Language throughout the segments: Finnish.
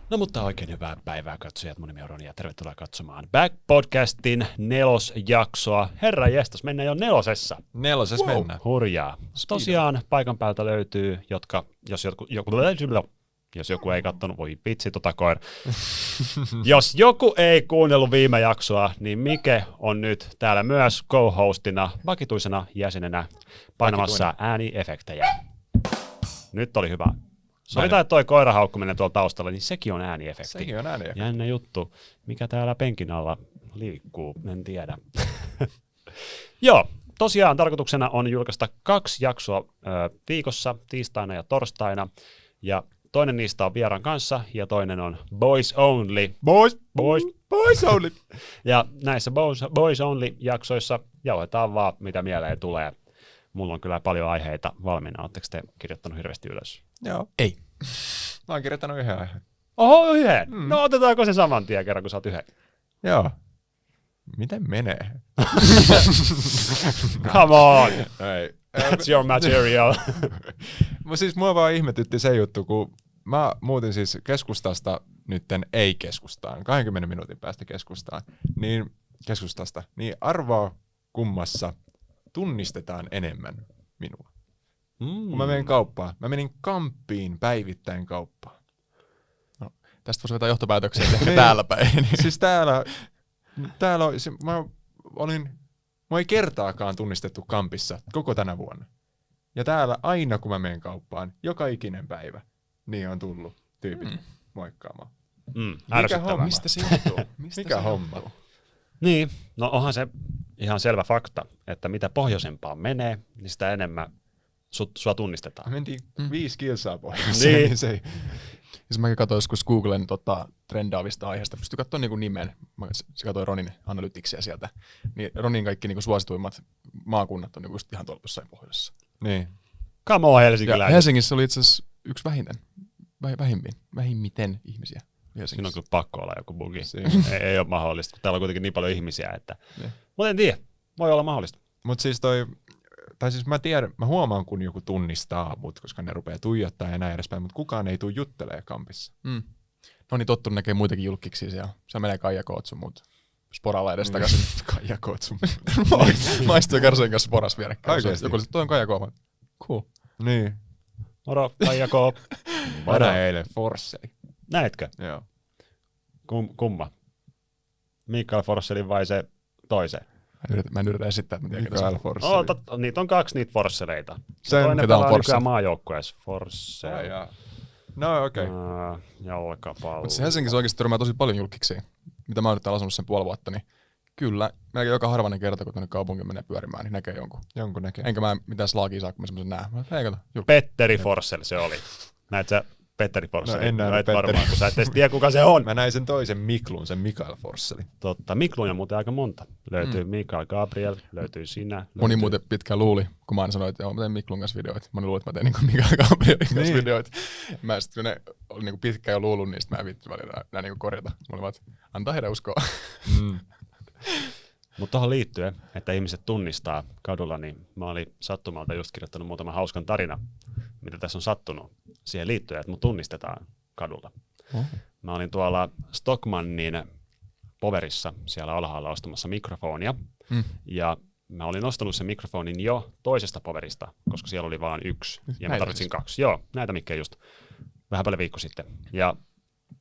No mutta oikein hyvää päivää katsojat, mun nimi on Roni ja tervetuloa katsomaan Back-podcastin 4. jaksoa. Herra jestas, mennään jo 4. Mennään. Hurjaa. Tosiaan paikan päältä löytyy, jos joku ei katsonut, voi vitsi koir. Jos joku ei kuunnellut viime jaksoa, niin Mike on nyt täällä myös co-hostina, vakituisena jäsenenä painamassa ääniefektejä. Nyt oli hyvä. Sovitaan, että toi koira haukkuminen tuolla taustalla, niin sekin on ääniefekti. Sekin on ääniefekti. Jännä juttu. Mikä täällä penkin alla liikkuu, en tiedä. Joo, tosiaan tarkoituksena on julkaista 2 jaksoa viikossa, tiistaina ja torstaina. Ja toinen niistä on vieraan kanssa ja toinen on Boys Only. Boys Only. Ja näissä Boys Only jaksoissa jauhetaan vaan, mitä mieleen tulee. Mulla on kyllä paljon aiheita valmiina. Oletteko te kirjoittanut hirveästi ylös? Joo. Ei. Mä oon kirjoittanut yhden aiheen. Oho, yhden. No otetaanko se saman tien kerran, kun sä oot yhden? Joo. Miten menee? Come on! Ei. That's your material. Siis mua vaan ihmetytti se juttu, kun mä muutin siis keskustasta nytten ei-keskustaan, 20 minuutin päästä keskustasta, niin arvaa kummassa tunnistetaan enemmän minua. Kun mä menen kauppaan. Mä menin Kamppiin päivittäin kauppaan. No, tästä voisi vetää johtopäätöksiä ehkä täällä päin. Siis mua ei kertaakaan tunnistettu Kampissa koko tänä vuonna. Ja täällä aina kun mä menen kauppaan, joka ikinen päivä, niin on tullut tyypit moikkaamaan. Mikä homma? Mistä se johtuu? Mikä homma? Niin, no onhan se ihan selvä fakta, että mitä pohjoisempaan menee, niin sitä enemmän sua tunnistetaan. Me mentiin 5 kilsaa pohjoiseen, niin se ei... Siis mäkin katsoin joskus Googlen trendaavista aiheesta, pystyi katsoa niinku nimen. Mä katsoin Ronin analytiksia sieltä. Niin Ronin kaikki niinku suosituimmat maakunnat on niinku just ihan tuolla jossain pohjoisessa. Niin. Come on, helsinkiläiset. Helsingissä oli itse asiassa yksi vähimmiten ihmisiä. Siinä on kyllä pakko olla joku bugi. ei ole mahdollista, kun täällä on kuitenkin niin paljon ihmisiä. Että... Mutta en tiedä, voi olla mahdollista. Mutta siis mä huomaan, kun joku tunnistaa mut, koska ne rupeaa tuijottaa ja näin edespäin, mutta kukaan ei tule juttelee Kampissa. No niin, tottunut näkee muitakin julkkiksi siellä. Se menee Kaija Kootsu muut sporalla edes takaisin. Kaija Kootsu. Mä istuin Karsoin kanssa sporas vierekkäin. Joku oli, toi on Kaija Kootsu. Cool. Niin. Moro, Kaija Koop. Mä näin eilen Forsseli. Näetkö? Joo. Kumma? Mikael Forsselin vai se toisen? Mä en yritä esittää, että mä tiedän, ketä se on. Forsseli. Niitä on 2 niitä Forsseleita. Toinen pelaa nykyään maajoukkueessa. Forssel. No okei. Jalkapallo. Mutta se Helsingissä oikeasti törmää tosi paljon julkkiksi, mitä mä oon nyt täällä asunut sen puoli vuotta, niin kyllä, melkein joka harvainen kerta, kun tuonne kaupunkiin menee pyörimään, niin näkee jonkun. Jonkun näkee. Enkä mä mitään slaagia saa, kun mä semmoisen näen. Hei, kato, Petteri Forssell se oli. Näet sä Petteri Forssell? No en näe varmaan, kun sä et edes tiedä, kuka se on. Mä näin sen toisen Miklun, sen Mikael Forsseli. Totta, Mikluja muuten aika monta. Löytyy Mikael Gabriel, löytyy sinä. Moni muuten pitkään luuli, kun mä aina sanoin, että joo, mä teen Miklun kanssa videoita. Moni luuli, että mä teen niin Mikael Gabrielin kanssa videoita. Mä sitten, kun ne oli niin pitkään jo luullut, niin sitten mä en viitti välillä nää niin korjata. Mä olin vaan, että antaa heidän uskoa. Mutta tuohon liittyen, että ihmiset tunnistaa kadulla, niin mä olin sattumalta just kirjoittanut muutaman hauskan tarina, mitä tässä on sattunut siihen liittyen, että mut tunnistetaan kadulla. Mä olin tuolla Stockmannin Powerissa siellä alhaalla ostamassa mikrofonia, ja mä olin ostanut sen mikrofonin jo toisesta Powerista, koska siellä oli vain 1, ja mä tarvitsin 2. Joo, näitä mikkejä just vähän paljon viikko sitten. Ja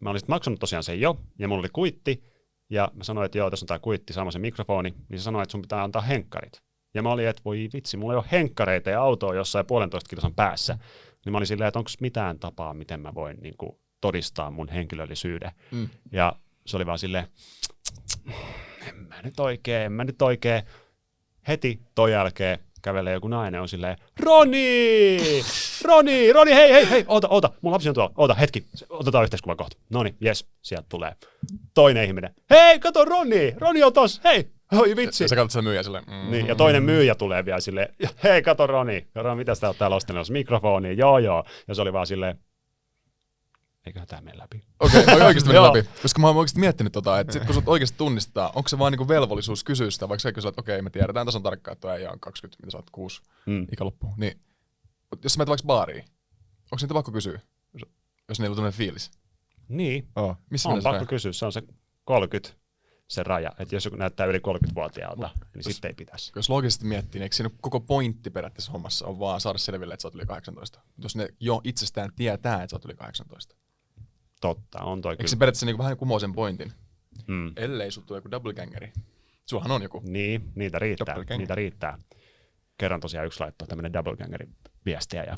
mä olin sitten maksanut tosiaan sen jo, ja mulla oli kuitti, ja mä sanoin, että joo, tässä on tää kuitti, sama se mikrofoni, niin se sanoi, että sun pitää antaa henkkarit. Ja mä olin, että voi vitsi, mulla ei ole henkkareita ja autoa jossain 1,5 kilosan päässä. Niin mä olin silleen, että onko mitään tapaa, miten mä voin niin kuin todistaa mun henkilöllisyyden. Ja se oli vaan silleen, en mä nyt oikein. Heti ton jälkeen kävelee joku nainen, on silleen, Roni, hei, oota, mun lapsi on tuolla, oota hetki, otetaan yhteiskuva kohta. Noniin, jes, sieltä tulee. Toinen ihminen, hei, kato Roni on tossa, hei, oi vitsi. Ja sä katsot sitä myyjää silleen. Niin, ja toinen myyjä tulee vielä silleen, hei, kato Roni, mitä sä oot täällä ostanut, mikrofoni, joo, ja se oli vaan silleen, eiköhän tää mene läpi. Okei, oikeasti meni läpi. Koska mä oon oikeasti miettinyt että sit kun sut oikeasti tunnistetaan, onko se vaan niinku velvollisuus kysyä sitä, vaikka sä kysyt, että okei, me tiedetään tasan tarkkaan, että tuo äijä on 20, mitä sä oot 6 ikäloppuun. Niin, jos sä menet vaikka baariin, onko niitä pakko kysyä, jos niillä on tämmöinen fiilis? Niin, Missä on mielessä pakko raja? kysyä. Se on se 30 se raja. Että jos joku näyttää yli 30-vuotiaalta, niin sitten ei pitäisi. Jos loogisesti miettii, niin eikö siinä koko pointti periaatteessa hommassa on vaan saada selville, että sä oot yli 18? Jos ne jo itsestään tietää, että sä oot yli 18. Totta, on toi Eikö se kyllä. periaatteessa niin vähän kumoo sen pointin? Mm. Ellei sut tule joku double gangeri. Sullahan on joku. Niin, niitä riittää. Doppelganger. Niitä riittää. Kerran tosiaan yksi laittoi tämmönen double gangerin viestiä ja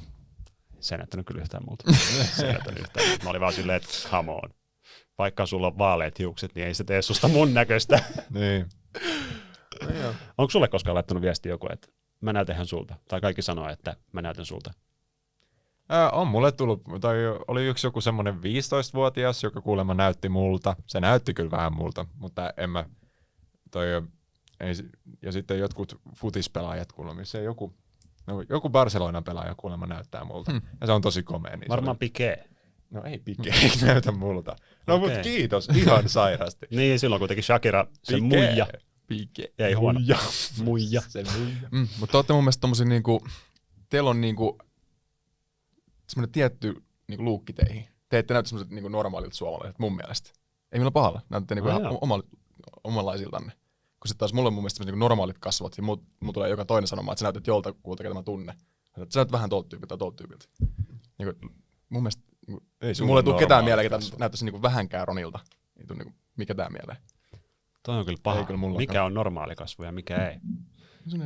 se ei näyttänyt kyllä yhtään multa. Se ei näyttänyt yhtään. Mä olin vaan silleen, että come on. Vaikka sulla on vaaleat hiukset, niin ei se tee susta mun näköistä. Niin. Onko sulle koskaan laittanut viesti joku, että mä näytän ihan sulta? Tai kaikki sanoo, että mä näytän sulta. On mulle tullut, tai oli yksi joku semmoinen 15-vuotias, joka kuulemma näytti multa. Se näytti kyllä vähän multa, mutta en mä, ja sitten jotkut futispelaajat kuulemma, se joku Barcelonan pelaaja kuulemma näyttää multa. Ja se on tosi komea. Niin Varmaan Piqué. No ei Piqué, ei näytä multa. No Okei. mut kiitos, ihan sairasti. Niin, silloin kuitenkin Shakira, se Piqué. muija. Piike. Ei huono. Muija. Se muija. Mutta te olette mun mielestä tommosia niinku, teillä on niinku semmoinen tietty niinku luukki teihin. Te ette näytä semmoiset niinku normaalilta suomalaiset mun mielestä. Ei millä pahalla. Näytätte niinku ihan omanlaisiltanne. Kun sitten taas mulla on mun mielestä niinku normaalit kasvot ja mulla tulee joka toinen sanomaan, että sä näytät joltakulta, ketä mä tunnen. Sä näytät vähän tolta tyypiltä. Niinku, mun mielestä niinku, mulla ei tule ketään mieleen, ketä näyttäisi niinku vähänkään Ronilta. Ei tule niinku, mikä tää mieleen. Toi on kyllä paha. Ei kyllä mullakaan. Mikä on normaali kasvu ja mikä ei?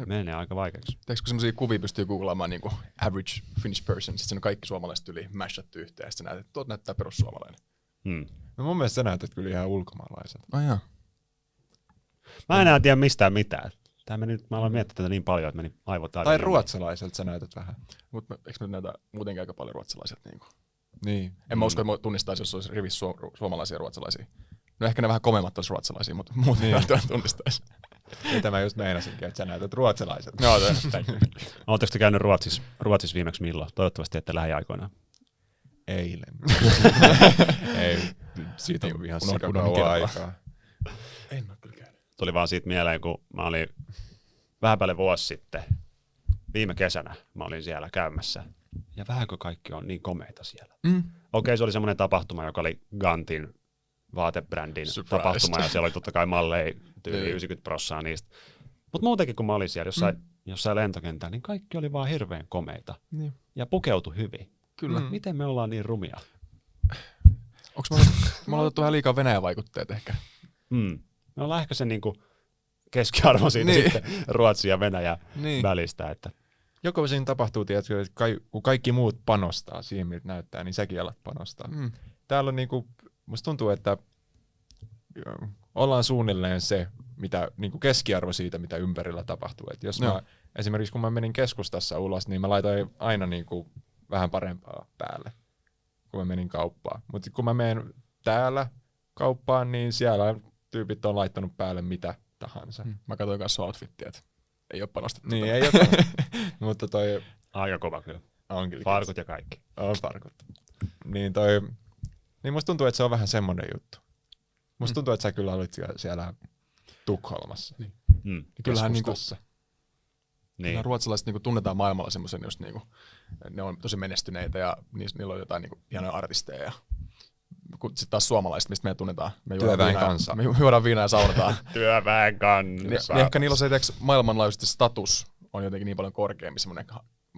Menee aika vaikeaksi. Tiedätkö, kun semmosia kuvia pystyy googlaamaan niinku average Finnish person, sit siinä on kaikki suomalaiset yli mashattu yhteen, ja sit sä näet, että tuot näyttää perussuomalainen. Hmm. No mun mielestä sä näytät kyllä ihan ulkomaalaiset. Ai jaa. Mä en enää tiedä mistään mitään. Mä aloin miettiä tätä niin paljon, että meni aivot aivan Tai jumiin. ruotsalaiselta sä näytät vähän. Mutta eikö me näytä muutenkin aika paljon ruotsalaiset? Niinku? Niin. En mä usko, että mä tunnistaisi, jos olisi rivissä suomalaisia ja ruotsalaisia. No ehkä ne vähän komeammat olisi ruotsalaisia, mutta muuten niin. Välttämättä tunnistaisi. Mitä mä just meinasinkin, että sä näytät ruotsalaiset. No, Oletteko te käynyt Ruotsissa viimeksi milloin? Toivottavasti ette lähiaikoina. Eilen. Ei, siitä on ihan Unohdin sikakauan kerran. aikaa. en mä kyllä käynyt. Tuli vaan siitä mieleen, kun mä olin vähän päälle vuosi sitten, viime kesänä mä olin siellä käymässä. Ja vähänkö kaikki on niin komeita siellä. Okei, se oli semmoinen tapahtuma, joka oli Gantin vaatebrändin Surprise. tapahtuma, ja siellä oli totta kai malleja tyyli 90% niistä. Mutta muutenkin, kun mä olin siellä jossain lentokentällä, niin kaikki oli vaan hirveän komeita. Niin. Ja pukeutui hyvin. Kyllä. Miten me ollaan niin rumia? Onko me otettu vähän liikaa Venäjän vaikutteet ehkä? Me ollaan ehkä se niinku keskiarvo siitä Niin. sitten Ruotsin ja Venäjän Niin. välistä. Että Joko siinä tapahtuu, tiedätkö, että kun kaikki muut panostaa siihen, miltä näyttää, niin säkin alat panostaa. Täällä on niinku, musta tuntuu, että ollaan suunnilleen se, mitä niinku keskiarvo siitä, mitä ympärillä tapahtuu. Et jos mä, esimerkiksi kun mä menin keskustassa ulos, niin mä laitoin aina niinku vähän parempaa päälle, kun mä menin kauppaan. Mutta kun mä menen täällä kauppaan, niin siellä tyypit on laittanut päälle mitä tahansa. Mä katsoin kanssa sun outfittiä, että ei ole panostettu. Niin, tähän. ei ole. Mutta toi aika kova kyllä. on kyllä. Farkut ja kaikki. On farkut. Niin niin musta tuntuu, että se on vähän semmoinen juttu. Musta tuntuu, että sä kyllä olit siellä Tukholmassa. Kyllähän niinku, Keskustassa. Niin. ruotsalaiset niinku tunnetaan maailmalla semmoisen, just niinku, ne on tosi menestyneitä ja niillä on jotain niinku hienoja artisteja. Ja sitten taas suomalaiset, mistä meitä tunnetaan. Me Työväen kanssa. Me juodaan viinaa ja saunataan. Työväen kanssa. Niin ehkä niillä on se, että maailmanlaajuisesti status on jotenkin niin paljon korkeampi, semmoinen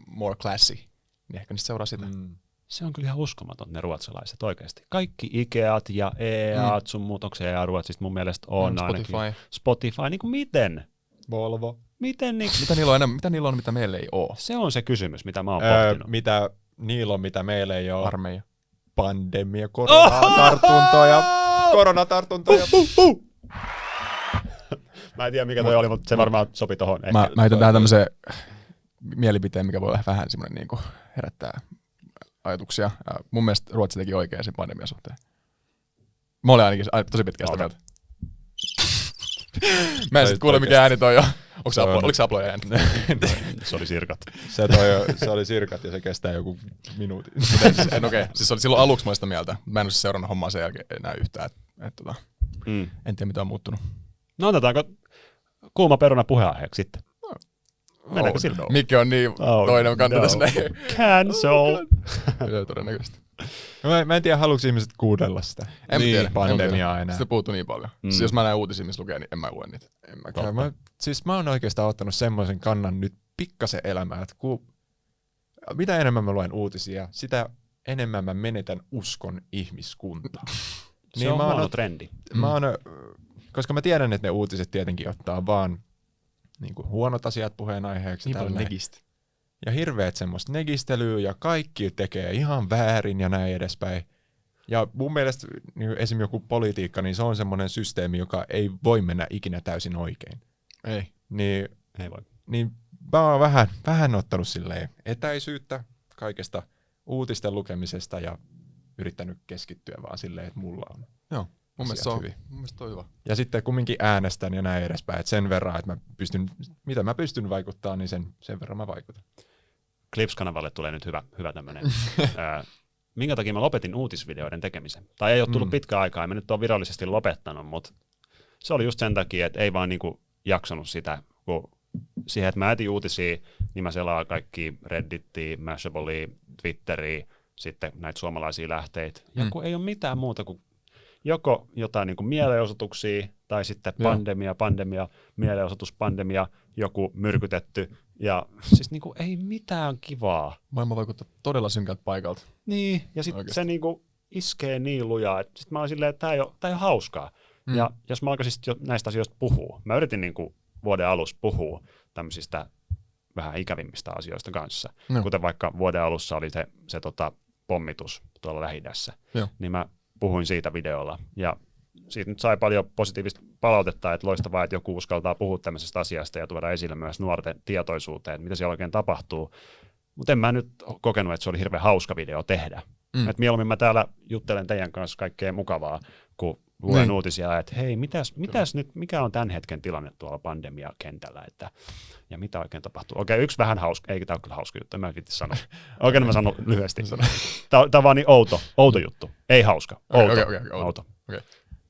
more classy. Niin ehkä niistä seuraa sitä. Se on kyllä ihan uskomaton, ne ruotsalaiset oikeasti. Kaikki Ikeat ja EAT sun muut, onko se EA Ruotsista mun mielestä on Spotify. ainakin. Spotify, niin kuin miten? Volvo. Miten niin? Mitä niillä on, mitä meillä ei ole? Se on se kysymys, mitä mä oon pohtinut. Mitä niillä on, mitä meillä ei ole? Armeija. Pandemia, koronatartuntoja. Koronatartuntoja. Mä en tiedä mikä toi oli, mutta se varmaan sopi tohon. Mä heitän tähän tämmöisen mielipiteen, mikä voi vähän semmoinen niinku herättää ajatuksia. Ja mun mielestä Ruotsi teki oikein sen pandemian suhteen. Mä olin ainakin tosi pitkään sitä mieltä. Mä en sit kuule mikä ääni toi on. Oliko se aploja ääni? Se oli sirkat. Se oli sirkat ja se kestää joku minuutin. Okei. Siis oli silloin aluksi mä sitä mieltä. Mä en ole siis seurannut hommaa sen jälkeen enää yhtään. En tiedä mitä on muuttunut. No otetaanko kuuma peruna puheenaiheeksi sitten? Mennäänkö sillä? no. Mikä on niin toinen kanta tässä näin. Cancel! Joo, todennäköisesti. Mä en tiedä, haluatko ihmiset kuudella sitä En tiedä. pandemiaa enää. Sitä puuttuu niin paljon. Siis jos mä näen uutisia, missä lukee, niin en mä lue niitä. En mäkään. Mä oon oikeastaan ottanut semmoisen kannan nyt pikkasen elämään, että mitä enemmän mä luen uutisia, sitä enemmän mä menetän uskon ihmiskuntaan. Se on huono trendi. Koska mä tiedän, että ne uutiset tietenkin ottaa vaan niin kuin huonot asiat puheenaiheeksi. Niin paljon negistä. Ja hirveät semmoista negistelyä ja kaikki tekee ihan väärin ja näin edespäin. Ja mun mielestä niin esimerkiksi joku politiikka, niin se on semmoinen systeemi, joka ei voi mennä ikinä täysin oikein. Ei. Ei voi. Niin mä oon vähän ottanut silleen etäisyyttä kaikesta uutisten lukemisesta ja yrittänyt keskittyä vaan silleen, että mulla on Joo. Mun mielestä se on hyvä. Ja sitten kumminkin äänestän ja näin edespäin, että sen verran, että mitä mä pystyn vaikuttaa, niin sen verran mä vaikutan. Clips-kanavalle tulee nyt hyvä tämmönen. Minkä takia mä lopetin uutisvideoiden tekemisen? Tai ei ole tullut pitkään aikaa, en mä nyt ole virallisesti lopettanut, mutta se oli just sen takia, että ei vaan niinku jaksanut sitä, kun siihen, että mä etin uutisia, niin mä selaan kaikki Reddittiä, Mashableia, Twitteriä, sitten näitä suomalaisia lähteitä. Ja kun ei ole mitään muuta kuin joko jotain niin kuin mielenosoituksia, tai sitten pandemia, mielenosoituspandemia, joku myrkytetty, ja siis niin kuin ei mitään kivaa. Maailma vaikuttaa todella synkältä paikalta. Niin, ja sitten se niin kuin iskee niin lujaa, että sitten mä olin silleen, että tää ei ole hauskaa. Ja jos mä alkaisin jo näistä asioista puhua, mä yritin niin kuin vuoden alussa puhua tämmöisistä vähän ikävimmistä asioista kanssa, kuten vaikka vuoden alussa oli se pommitus tuolla Lähi-idässä, niin mä puhuin siitä videolla, ja siitä nyt sai paljon positiivista palautetta, että loistavaa, että joku uskaltaa puhua tämmöisestä asiasta ja tuoda esille myös nuorten tietoisuuteen, että mitä siellä oikein tapahtuu. Mutta en mä nyt kokenut, että se oli hirveän hauska video tehdä. Et mieluummin mä täällä juttelen teidän kanssa kaikkea mukavaa, kun luen uutisia, että hei, mitäs nyt, mikä on tämän hetken tilanne tuolla pandemiakentällä, ja mitä oikein tapahtuu. Okei, yksi vähän hauska, ei tämä ole kyllä hauska juttu, en mä viitti sanoa. Oikein mä sanon lyhyesti. Tämä on vaan niin outo juttu, ei hauska, outo. Okay.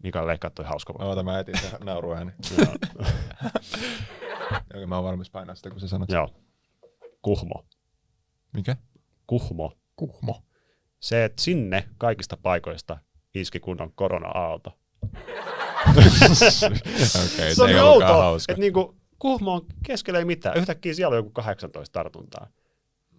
Mikael leikkaa toi hauska. Mä etin tähän nauruääni. Mä oon valmis painaa sitä, kun sä sanot. Joo. Kuhmo. Mikä? Kuhmo. Se, että sinne kaikista paikoista iski kunnon korona-aalto. Okay, se oli outoa, että niinku Kuhmoon keskellä ei mitään. Yhtäkkiä siellä on joku 18 tartuntaa.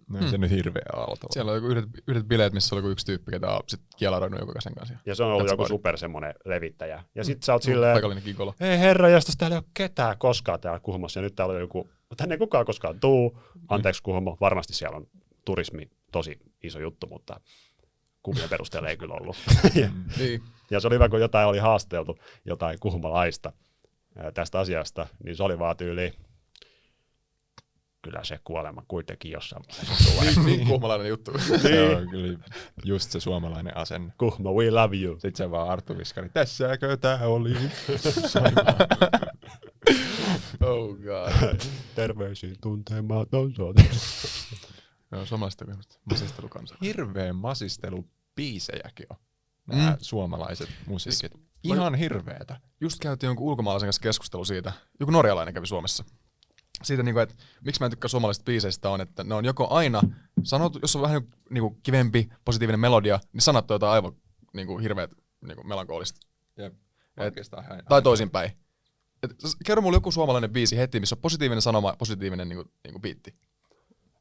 No se nyt hirveä aalto. Siellä on joku yhdet bileet, missä on joku yksi tyyppi, ketä on sit kielaroinut joku sen kanssa. Ja se on ollut joku super semmonen levittäjä. Ja sit sä oot silleen, paikallinen kikolo. Hei herra, jos täällä ei ole ketään koskaan täällä Kuhmossa, ja nyt täällä on joku, tänne ei kukaan koskaan tuu. Anteeksi Kuhmo, varmasti siellä on turismi tosi iso juttu, mutta kuvien perusteella ei kyllä ollut. Ja se oli hyvä, kun jotain oli haasteltu, jotain kuhmolaista tästä asiasta, niin se oli vaan tyyli, kyllä se kuolema kuitenkin jossain vaiheessa tulee. Niin kuhmalainen juttu. Se on kyllä just se suomalainen asenne. Kuhmo, we love you. Sitten se vaan Arttu Viskari, tässäkö tää oli? Oh god. Terveisiin tuntematon sote. Joo, suomalaista masistelukansa. Hirveän masistelubiisejäkin on. Nämä suomalaiset musiikit. Ihan hirveetä. Just käytiin jonkun ulkomaalaisen kanssa keskustelu siitä. Joku norjalainen kävi Suomessa. Siitä, että miksi mä en tykkää suomalaisista biiseistä on, että ne on joko aina sanottu, jos on vähän kivempi, positiivinen melodia, niin sanottu jotain aivan hirveät melankolista. Tai toisinpäin. Kerro mulle joku suomalainen biisi heti, missä on positiivinen sanoma, positiivinen biitti.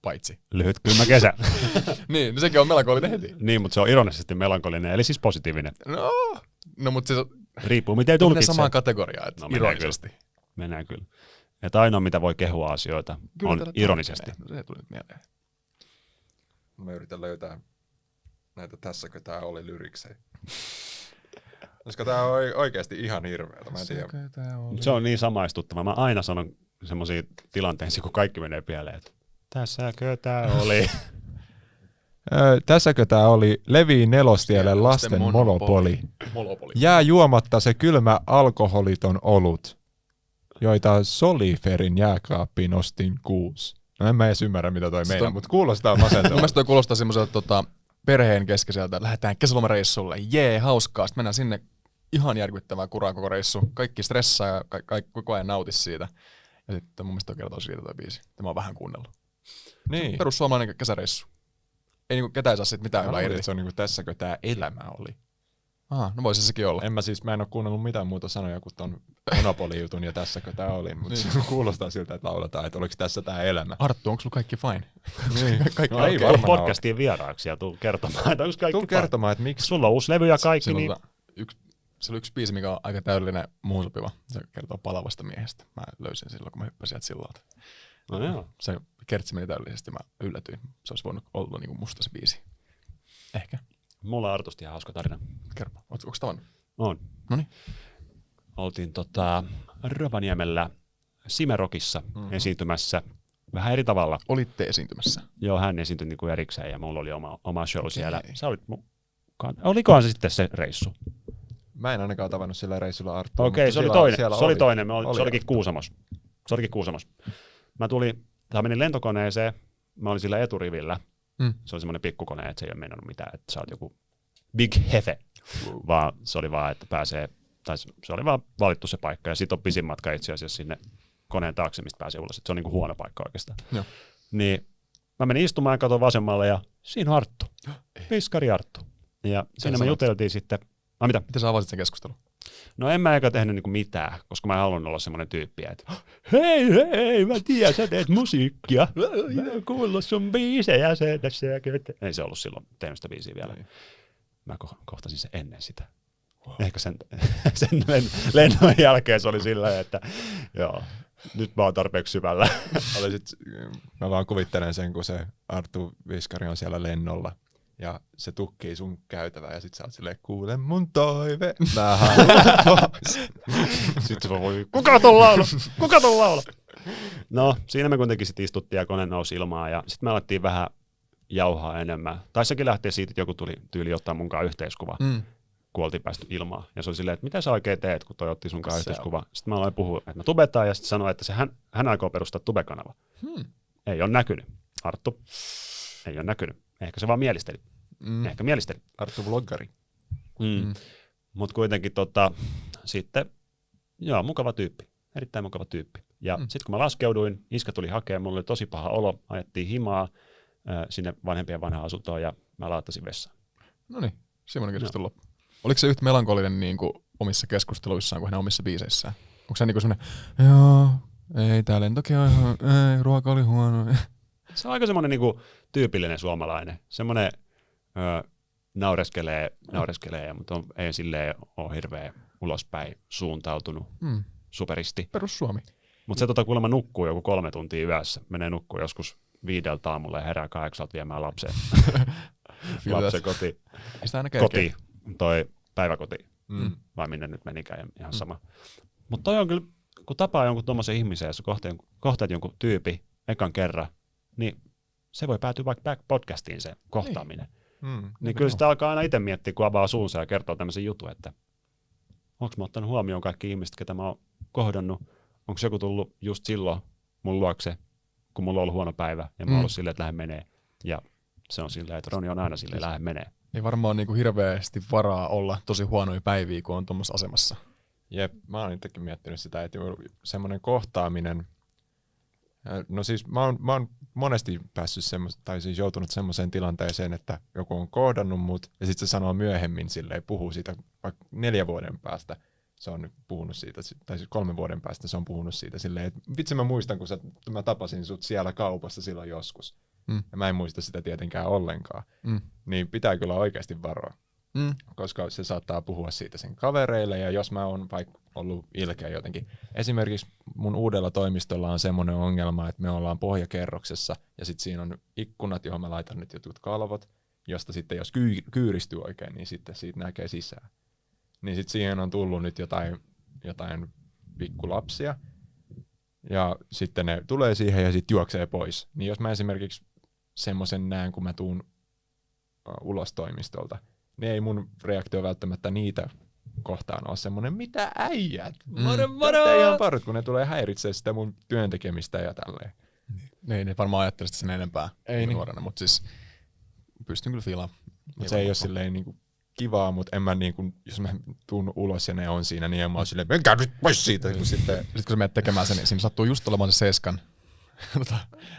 Paitsi. Lyhyt kylmä kesä. niin sekin on melankolinen heti. Niin, mutta se on ironisesti melankolinen, eli siis positiivinen. No mutta se riippuu miten tulkitsee. Samaan kategoriaan, että ironisesti. Mennään kyllä. Että ainoa, mitä voi kehua asioita, kyllä on ironisesti. Se tuli nyt mieleen. Mä yritän löytää näitä tässäkö tää oli lyriksejä. Koska tää on oikeasti ihan hirveetä, mä en tiedä. Se on niin samaistuttava. Mä aina sanon semmosia tilanteisiin, kun kaikki menee pieleen, että tässäkö tää oli. Tässäkö tää oli Levi Nelostielle lasten monopoli. Jää juomatta se kylmä alkoholiton olut, joita Soliferin jääkaappiin ostin 6. No en mä edes ymmärrä, mitä toi meinaa, mutta kuulostaa masentavalta. Mun mielestä toi kuulostaa semmoiselta perheen keskeiseltä, että lähdetään kesälomareissulle, hauskaa, sitten mennään sinne ihan järkyttävää kuraa koko reissu. Kaikki stressaa ja koko ajan nautis siitä. Ja sitten mun mielestä kertoo siitä toi biisi. Tämä on vähän kuunnellut. Niin. Perussuomalainen kesäreissu. Ei niinku ketään saa siitä mitään hyvää irti. Se on niinku tässäkö tää elämä oli. No voisi sekin olla. Mä en oo kuunnellut mitään muuta sanoja kuin ton Monopoly-jutun ja tässäkö tää oli, mutta niin. Kuulostaa siltä, että lauletaan, että oliko tässä tää elämä. Arttu, onko sulla kaikki fine? Niin. Kaikki No, ei Tuu varmaan podcastiin vieraaksi ja tuu kertomaan, että onko kaikki Tuu fine. kertomaan, että miksi. Sulla on uusi levy ja kaikki, niin Se oli yksi biisi, mikä on aika täydellinen muunsopiva. Se kertoo palavasta miehestä. Mä löysin silloin, kun mä hyppäsin sieltä sillalta. no joo. Se kertsi meni täydellisesti, mä yllätyin. Se olisi voinut olla niinku musta se biisi. Ehkä. Mulla on Artusta ihan hauska tarina. Kerro. Onko tavannut? On. Noniin. Oltiin Rovaniemellä Simerokissa esiintymässä vähän eri tavalla. Olitte esiintymässä. Joo, hän esiintyi niinku erikseen ja mulla oli oma show siellä. Sä olit olikohan se sitten se reissu? Mä en ainakaan tavannut sillä reissulla Arttua. Okei, se oli toinen. Se oli toinen. Se olikin Arttu. Kuusamos. Se olikin Kuusamos. Mä menin lentokoneeseen. Mä olin sillä eturivillä. Se oli semmoinen pikkukone, että se ei ole meinannut mitään, että sä oot joku big hefe. Vaan se oli vaan, että pääsee, tai se oli vaan valittu se paikka. Ja sit on pisin matka itse asiassa sinne koneen taakse, mistä pääsee ulos. Et se on niinku huono paikka oikeastaan. Joo. Niin mä menin istumaan ja katsoin vasemmalle ja siinä on Arttu. Piskari Arttu. Ja siinä me juteltiin sitten. Mitä? Miten sä avasit sen keskustelun? No en mä eikä tehnyt niinku mitään, koska mä en halunnut olla semmoinen tyyppi, että hei, mä tiedän, sä teet musiikkia. Mä oon kuullut sun biisejä se tässä. Ei se ollut silloin tehnyt sitä biisiä vielä. Mä kohtasin sen ennen sitä. Ehkä sen lennon jälkeen se oli sillä, että joo, nyt mä oon tarpeeksi syvällä. Mä vaan kuvittelen sen, kun se Arttu Viskari on siellä lennolla. Ja se tukkii sun käytävää ja sit sä oot silleen, kuule mun toive. Mä haluan. Sitten se voi, kuka ton laula? No, siinä me kuitenkin sitten istuttiin ja kone nousi ilmaan ja sitten me alettiin vähän jauhaa enemmän. Tai sekin lähtee siitä, että joku tuli tyyli ottaa munkaan yhteiskuva, kun oltiin päästy ilmaan. Ja se oli silleen, että mitä sä oikein teet, kun toi otti sunkaan yhteiskuva. Sitten mä aloin puhua, että mä tubetaan ja sitten sanoin, että hän aikoo perustaa tubekanava. Ei ole näkynyt, Arttu. Ei ole näkynyt. Ehkä se vaan mielisteli. Ehkä mielisteli. Arttu vloggari. Mutta kuitenkin sitten, joo, mukava tyyppi. Erittäin mukava tyyppi. Ja sitten kun mä laskeuduin, iskä tuli hakemaan, mulla oli tosi paha olo, ajettiin himaa sinne vanhempien vanhaan asuntoon ja mä laattasin vessaan. Noniin, semmoinen keskustelu loppu. Oliko se yhtä melankolinen niin kuin omissa keskusteluissaan kuin hänen omissa biiseissään? Onko se niin kuin semmoinen, joo, ei tää lentokin on ihan, ei, ruoka oli huono. Se on aika semmoinen niinku tyypillinen suomalainen. Semmoinen naureskelee, mutta ei silleen ole hirveän ulospäin suuntautunut superisti. Perus Suomi. Mutta se kuulemma nukkuu joku 3 tuntia yössä. Menee nukkuu joskus 5 aamulla ja herää 8 viemään lapsen kotiin. Kotiin, toi päiväkoti. Vai minne nyt menikään, ihan sama. Mutta toi on kyllä, kun tapaa jonkun tommosen ihmisen, jos kohtaat jonkun tyypi ekan kerran, niin se voi päätyä vaikka podcastiin se kohtaaminen. Niin kyllä sitä alkaa aina itse miettiä, kun avaa suunsa ja kertoo tämmöisen jutun, että onko mä ottanut huomioon kaikki ihmiset, ketä mä oon kohdannut, onko joku tullut just silloin mun luokse, kun mulla on ollut huono päivä ja mä oon ollut silleen, että lähde menee. Ja se on silleen, että Roni on aina silleen, lähde menee. Ei varmaan niinku hirveästi varaa olla tosi huonoja päiviä, kun on tuommoisessa asemassa. Jep, mä oon itsekin miettinyt sitä, että semmoinen kohtaaminen, no siis mä oon monesti päässyt tai siis joutunut semmoiseen tilanteeseen, että joku on kohdannut mut ja sitten se sanoo myöhemmin silleen, puhuu siitä vaikka 4 vuoden päästä, se on puhunut siitä, tai siis 3 vuoden päästä se on puhunut siitä silleen, että vitsi mä muistan, kun mä tapasin sut siellä kaupassa silloin joskus. Ja mä en muista sitä tietenkään ollenkaan. Niin pitää kyllä oikeasti varoa. Koska se saattaa puhua siitä sen kavereille, ja jos mä oon vaikka ollut ilkeä jotenkin. Esimerkiksi mun uudella toimistolla on semmoinen ongelma, että me ollaan pohjakerroksessa, ja sitten siinä on ikkunat, johon mä laitan nyt jotkut kalvot, josta sitten jos kyyristyy oikein, niin sitten siitä näkee sisään. Niin sitten siihen on tullut nyt jotain pikkulapsia, ja sitten ne tulee siihen ja sitten juoksee pois. Niin jos mä esimerkiksi semmoisen näen, kun mä tuun ulos toimistolta, niin ei mun reaktio välttämättä niitä kohtaan ole semmoinen, mitä äijät? Moro! Ihan parut, kun ne tulee häiritsee sitä mun työntekemistä ja tälleen. Ne varmaan ajattelee sitä sen enempää ei niin. Nuorena, mutta siis pystyn kyllä fiilaamaan. Mutta se ei ole silleen niinku kivaa, mutta en mä niinku, jos mä tuun ulos ja ne on siinä, niin en mä oon silleen, menkää nyt pois siitä. Sitten kun sä menet tekemään sen, niin siinä sattuu just olemaan se Seskan.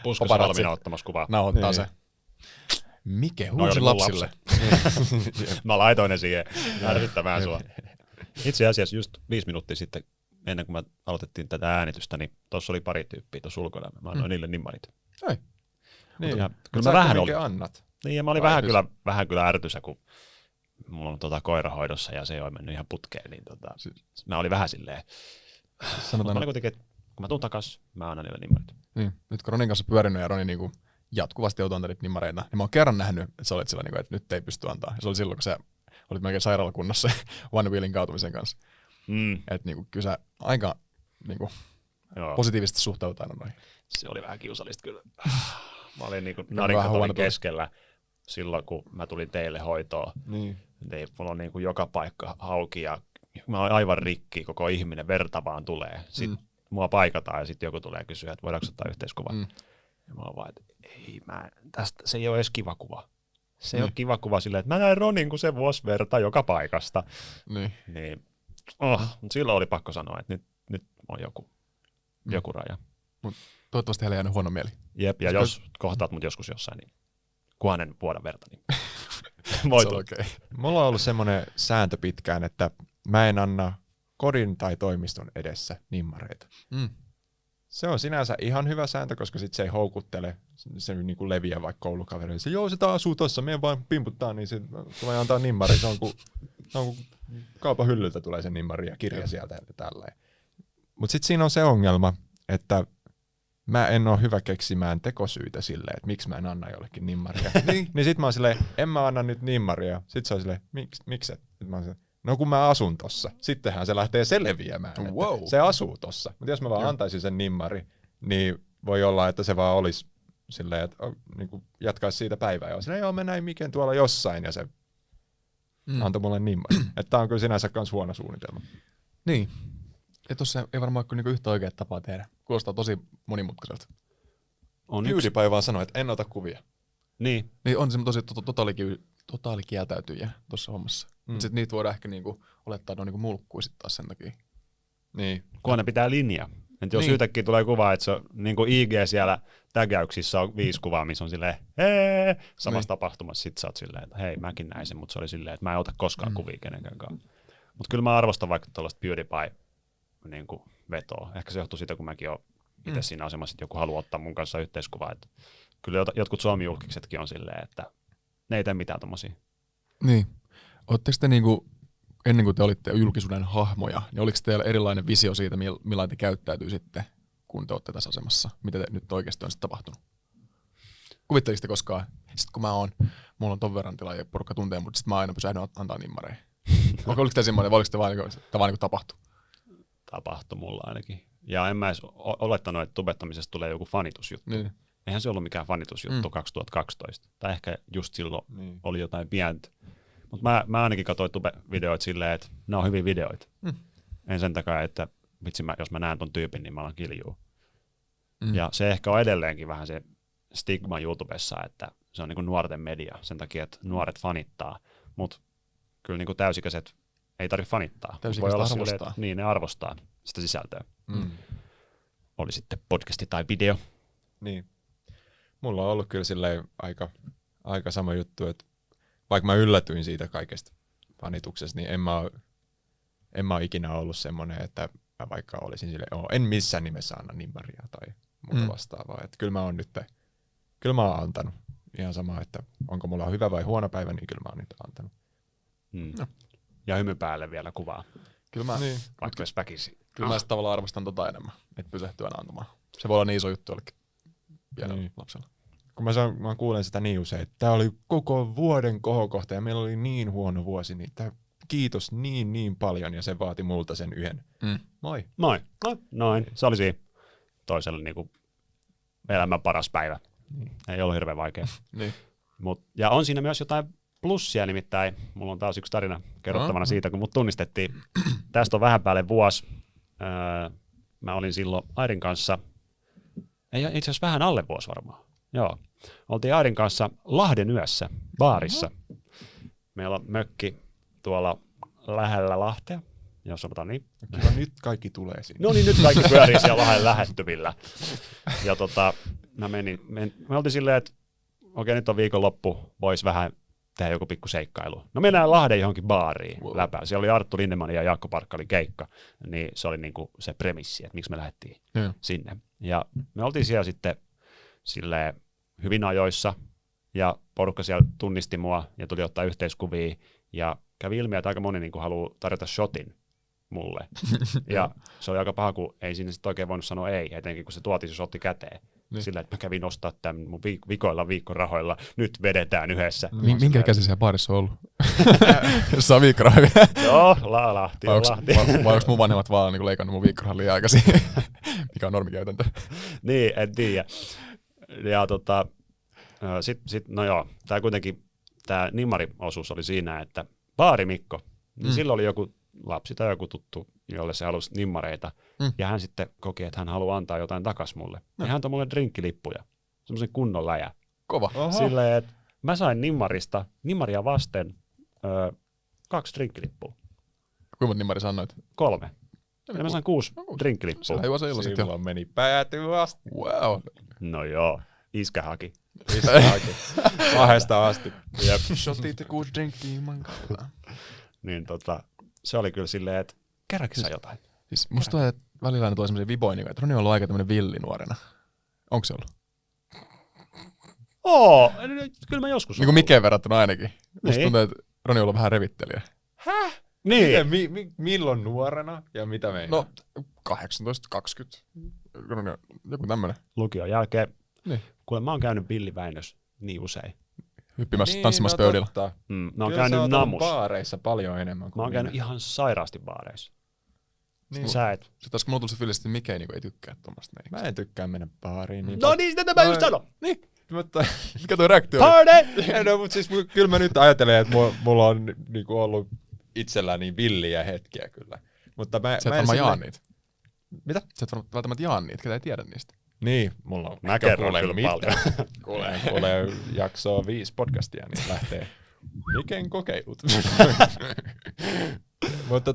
Puskassa valmiina ottamassa kuvaa. Nauhoittaa se. Mike huusi lapsille. Mä laitoin ne siihen ärsyttämään sua. Itse asiassa just 5 minuuttia sitten, ennen kuin me aloitettiin tätä äänitystä, niin tuossa oli pari tyyppiä tuossa ulkona. Mä annoin niille nimmarit. Ei. niin. Kyllä mä vähän olin. olin. Annat? Niin, ja mä olin vähän kyllä ärtysä, kun mulla on koirahoidossa ja se ei ole mennyt ihan putkeen, niin mä olin vähän silleen. Mutta mä olin kuitenkin, kun mä tuun takas, mä annan niille nimmarit. Niin, nyt kun Ronin kanssa pyörinyt ja Roni niinku jatkuvasti joutuu antaa niitä nimmareita, niin mä oon kerran nähnyt, että sä olit sillä, niinku, että nyt ei pysty antaa. Ja se oli silloin, kun sä olit melkein sairaalakunnassa One Wheelin kaatumisen kanssa. Että niinku, kyllä sä aika niinku, positiivisesti suhtaudut aina noihin. Se oli vähän kiusallista kyllä. Mä olin niinku narinkatorin keskellä silloin, kun mä tulin teille hoitoon. Niin mulla on niinku joka paikka hauki ja mä olen aivan rikki, koko ihminen, verta vaan tulee. Sitten mua paikataan ja sitten joku tulee kysyä, että voidaanko ottaa yhteiskuva. Ja mä oon vaan, että ei, se ei ole edes kiva kuva. Se ei ole kiva kuva silleen, että mä näin Ronin, kun se vuosi verta joka paikasta. Niin. Mutta silloin oli pakko sanoa, että nyt on joku raja. Mut toivottavasti heillä ei jäänyt huono mieli. Jep, ja jos kohtaat mut joskus jossain, niin kuhanen vuoda verta, niin voit. Okay. Mulla on ollut semmoinen sääntö pitkään, että mä en anna kodin tai toimiston edessä nimmareita. Se on sinänsä ihan hyvä sääntö, koska sit se ei houkuttele, se niinku leviää vaikka koulukaverille. Se, joo, se asuu tossa, meidän vaan pimputtaa, niin se tulee antaa nimmari. Se on kun kaupan hyllyltä tulee se nimmari ja kirja sieltä ja tälleen. Mut sit siinä on se ongelma, että mä en ole hyvä keksimään tekosyitä silleen, että miksi mä en anna jollekin nimmaria. niin sit mä oon silleen, en mä anna nyt nimmaria. Sit se on silleen, miksi et? Sit mä oon silleen, no kun mä asun tossa. Sittenhän se lähtee se leviämään. Wow. Se asuu tossa. Mutta jos mä vaan antaisin sen nimmari, niin voi olla, että se vaan olisi silleen, että niin jatkaisi siitä päivää. Ja silleen, joo, mä näin Miken tuolla jossain ja se antoi mulle nimmari. Että tää on kyllä sinänsä kans huono suunnitelma. Niin. Ja tossa ei varmaan ole niinku yhtä oikea tapaa tehdä. Kuulostaa tosi monimutkaiselta. PewDiePie vaan sanoi, että en ota kuvia. Niin on se tosi totaalikieltäytyjä tuossa hommassa. Sitten niitä voidaan ehkä niinku olettaa, että on niinku mulkkui sit taas sen takia. Niin. Kunhan ne pitää linjaa. Et jos yhtäkkiä tulee kuva, että se on niinku IG siellä tägäyksissä on 5 kuvaa, missä on silleen samassa tapahtumassa, sit sä oot silleen, että hei, mäkin näin sen, mutta se oli silleen, että mä en ota koskaan kuvia kenenkään kanssa. Mutta kyllä mä arvostan vaikka tuollaista PewDiePie niinku vetoa. Ehkä se johtuu siitä, kun mäkin oon itse siinä asemassa, että joku haluaa ottaa mun kanssa yhteiskuvaa. Et kyllä jotkut Suomi-julkisetkin on silleen, että ne ei tee mitään tommosia. Niin. Oletteko te niinku, ennen kuin te olitte julkisuuden hahmoja, niin oliko teillä erilainen visio siitä, millainen te käyttäytyy sitten, kun te olette tässä asemassa? Mitä te nyt oikeasti on sitten tapahtunut? Kuvitteliko te koskaan, sitten kun mulla on ton verran tilaa ja porukka tuntee, mutta sitten mä aina pysähdyn antaa nimmareja. Oliko te semmoinen, vai oliko te vaan niin tapahtui? Tapahtui mulla ainakin. Ja en mä edes olettanut, että tubettamisesta tulee joku fanitusjuttu. Niin. Eihän se ollut mikään fanitusjuttu 2012. Tai ehkä just silloin oli jotain pientä. Mutta mä ainakin katsoin tube-videoita silleen, että ne on hyviä videoita. En sen takia, että vitsi, jos mä näen ton tyypin, niin mä alan kiljuu. Ja se ehkä on edelleenkin vähän se stigma YouTubessa, että se on niinku nuorten media sen takia, että nuoret fanittaa. Mutta kyllä niinku täysikäiset ei tarvitse fanittaa. Täysikäiset arvostaa. Silleen, että, niin, ne arvostaa sitä sisältöä. Oli sitten podcasti tai video. Niin. Mulla on ollut kyllä silleen aika sama juttu, että vaikka mä yllätyin siitä kaikesta fanituksesta, niin en mä ole ikinä ollut semmoinen, että mä vaikka olisin silleen, en missään nimessä anna nimmaria tai muuta vastaavaa. Että kyllä mä oon antanut. Ihan sama, että onko mulla hyvä vai huono päivä, niin kyllä mä oon nyt antanut. No. Ja hymy päälle vielä kuvaa. Kyllä mä, vaikka jos väkisin. Kyllä mä tavallaan arvostan enemmän, että pysähtyy aina antamaan. Se voi olla niin iso juttu jollekin pienellä lapsella. Kun mä kuulen sitä niin usein, että tää oli koko vuoden kohokohta ja meillä oli niin huono vuosi, niin kiitos niin paljon ja se vaati multa sen yhden. Moi. Moi. Noin. Se oli siinä toiselle niinku elämän paras päivä. Ei ollut hirveän vaikea. Niin. Ja on siinä myös jotain plussia, nimittäin mulla on taas yksi tarina kerrottavana siitä, kun mut tunnistettiin. Tästä on vähän päälle vuosi. Mä olin silloin Airin kanssa, ei itse asiassa vähän alle vuosi varmaan. Joo. Oltiin Airin kanssa Lahden yössä baarissa. Meillä on mökki tuolla lähellä Lahtea, jos sanotaan niin. Kyllä nyt kaikki tulee sinne. No niin, nyt kaikki pyörii siellä Lahden lähettyvillä. Ja me oltiin silleen, että okei, nyt on viikonloppu, vois vähän tehdä joku pikku seikkailu. No mennään Lahden johonkin baariin läpään. Siellä oli Arttu Lindemann ja Jaakko Parkkalin keikka, niin se oli niinku se premissi, että miksi me lähdettiin sinne. Ja me oltiin siellä sitten silleen hyvin ajoissa, ja porukka siellä tunnisti mua ja tuli ottaa yhteiskuvia, ja kävi ilmi, että aika moni niinku haluaa tarjota shotin mulle. Ja se oli aika paha, kun ei siinä sitten oikein voinut sanoa ei, etenkin kun se tuotiin se shotti käteen. Niin. Sillä, että mä kävin ostaa tämän mun vikoilla viikkorahoilla, nyt vedetään yhdessä. Minkä ikäisiä siellä baarissa on ollut? Jossain viikkorahoja. Joo, Lahti on Lahti. Vai onko mun vanhemmat vaan niin leikannut mun viikkorahan liian aikaisin? Mikä on normikäytäntö? Niin, en tiedä. Ja no joo, tää Nimmari-osuus oli siinä, että baari Mikko, niin silloin oli joku lapsi tai joku tuttu, jolle se halusi nimmareita, ja hän sitten koki, että hän haluaa antaa jotain takas mulle. Ja hän antoi mulle drinkkilippuja, semmoisen kunnon läjä. Kova. Silleen, että mä sain nimmaria vasten 2 drinkkilippua. Kuinka monta nimmaria sanoit? 3. Ja mä sain 6 drinkkilippua. Silloin meni päätyä asti. Wow. No joo, iskä haki. Kahdesta asti. Jep. Shotit ja 6 drinkkiä mankalla. Niin se oli kyllä silleen, että kerrankin saa jotain. Siis musta tuntuu, että välillä aina tulee semmoisia viboja, että Roni on ollut aika tämmönen villi nuorena. Onko se ollut? Kyllä mä joskus niin kuin Mikeen verrattuna ainakin. Musta niin. tuntuu, että Roni on ollut vähän revittelijä. Häh? Niin. Milloin nuorena ja mitä meinaa? No 18, 20. Joku tämmönen. Lukion jälkeen. Niin. Kuule, mä oon käynyt Billy Väinös niin usein. Hyppimässä, tanssimassa pöydillä. Mä oon käynyt namus. Baareissa paljon enemmän kuin mä oon käynyt ihan sairaasti baareissa. Niin. Sä et. Sitten taas kun mulla tuli se fiilis, että Mike ei tykkää tommoista meininkiä. Mä en tykkää mennä baariin. Niin No niin, sitä mä just sanon. Niin. Mutta mikä toi reaktio Party! No, mutta siis kyllä mä nyt ajattelen, että mulla on niinku ollut itsellään niin villiä hetkiä kyllä. Mutta sä et varmaan jaa niitä. Mitä? Sä et välttämättä jaa niitä, ketä ei tiedä niistä. Niin, mulla on. Mä kerron kyllä paljon. Kuule jaksoa 5 podcastia, niin lähtee Miken kokeilut. Mutta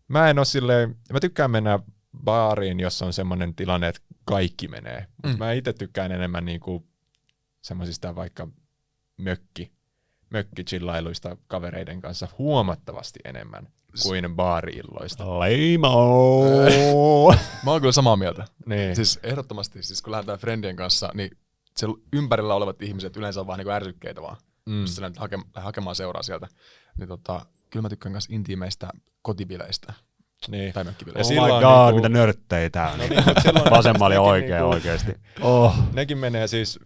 mä en oo silleen, mä tykkään mennä baariin, jossa on semmoinen tilanne, että kaikki menee. Mä itse tykkään enemmän niinku semmosista vaikka mökki-chillailuista kavereiden kanssa huomattavasti enemmän kuin baari-illoista. Leimoo! Mä oon kyllä samaa mieltä. Niin. Siis ehdottomasti, siis kun lähdetään friendien kanssa, niin siellä ympärillä olevat ihmiset yleensä on vaan niinku ärsykkeitä vaan. Jos sä lähdet hakemaan seuraa sieltä. Niin kyllä mä tykkään myös intiimeistä kotibileistä. Niin. Tai mökkibileistä. Oh my god, mitä nörttejä tää on. Vasemmalla ja oikein oikeesti. Nekin menee siis,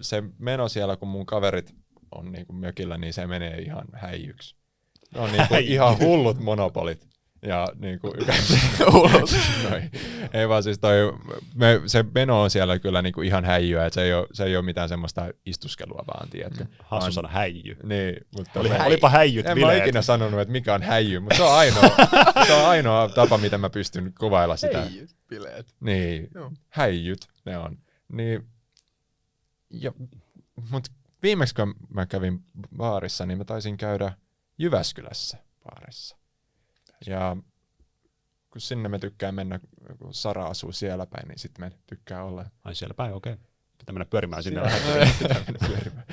se meno siellä, kun mun kaverit on niinku mökillä, niin se menee ihan häijyksi. Ne on niinku ihan hullut monopolit. Ja niinku ei vaan siis se meno on siellä kyllä niinku ihan häijyä, että se ei ole mitään semmoista istuskelua vaan, tiedätkö. Hassu sana häijy. Niin, mutta olipa häijyt en bileet. mä ikinä sanonut, että mikä on häijy, mutta se on ainoa tapa, miten mä pystyn kuvailla sitä. Häijyt bileet. Niin, häijyt ne on. Niin, mutta viimeksi kun mä kävin baarissa, niin mä taisin käydä Jyväskylässä baarissa. Ja kun sinne me tykkään mennä, kun Sara asuu siellä päin, niin sitten me tykkää olla. Ai siellä päin, okei. Pitää mennä pyörimään sinne. Pitää mennä pyörimään.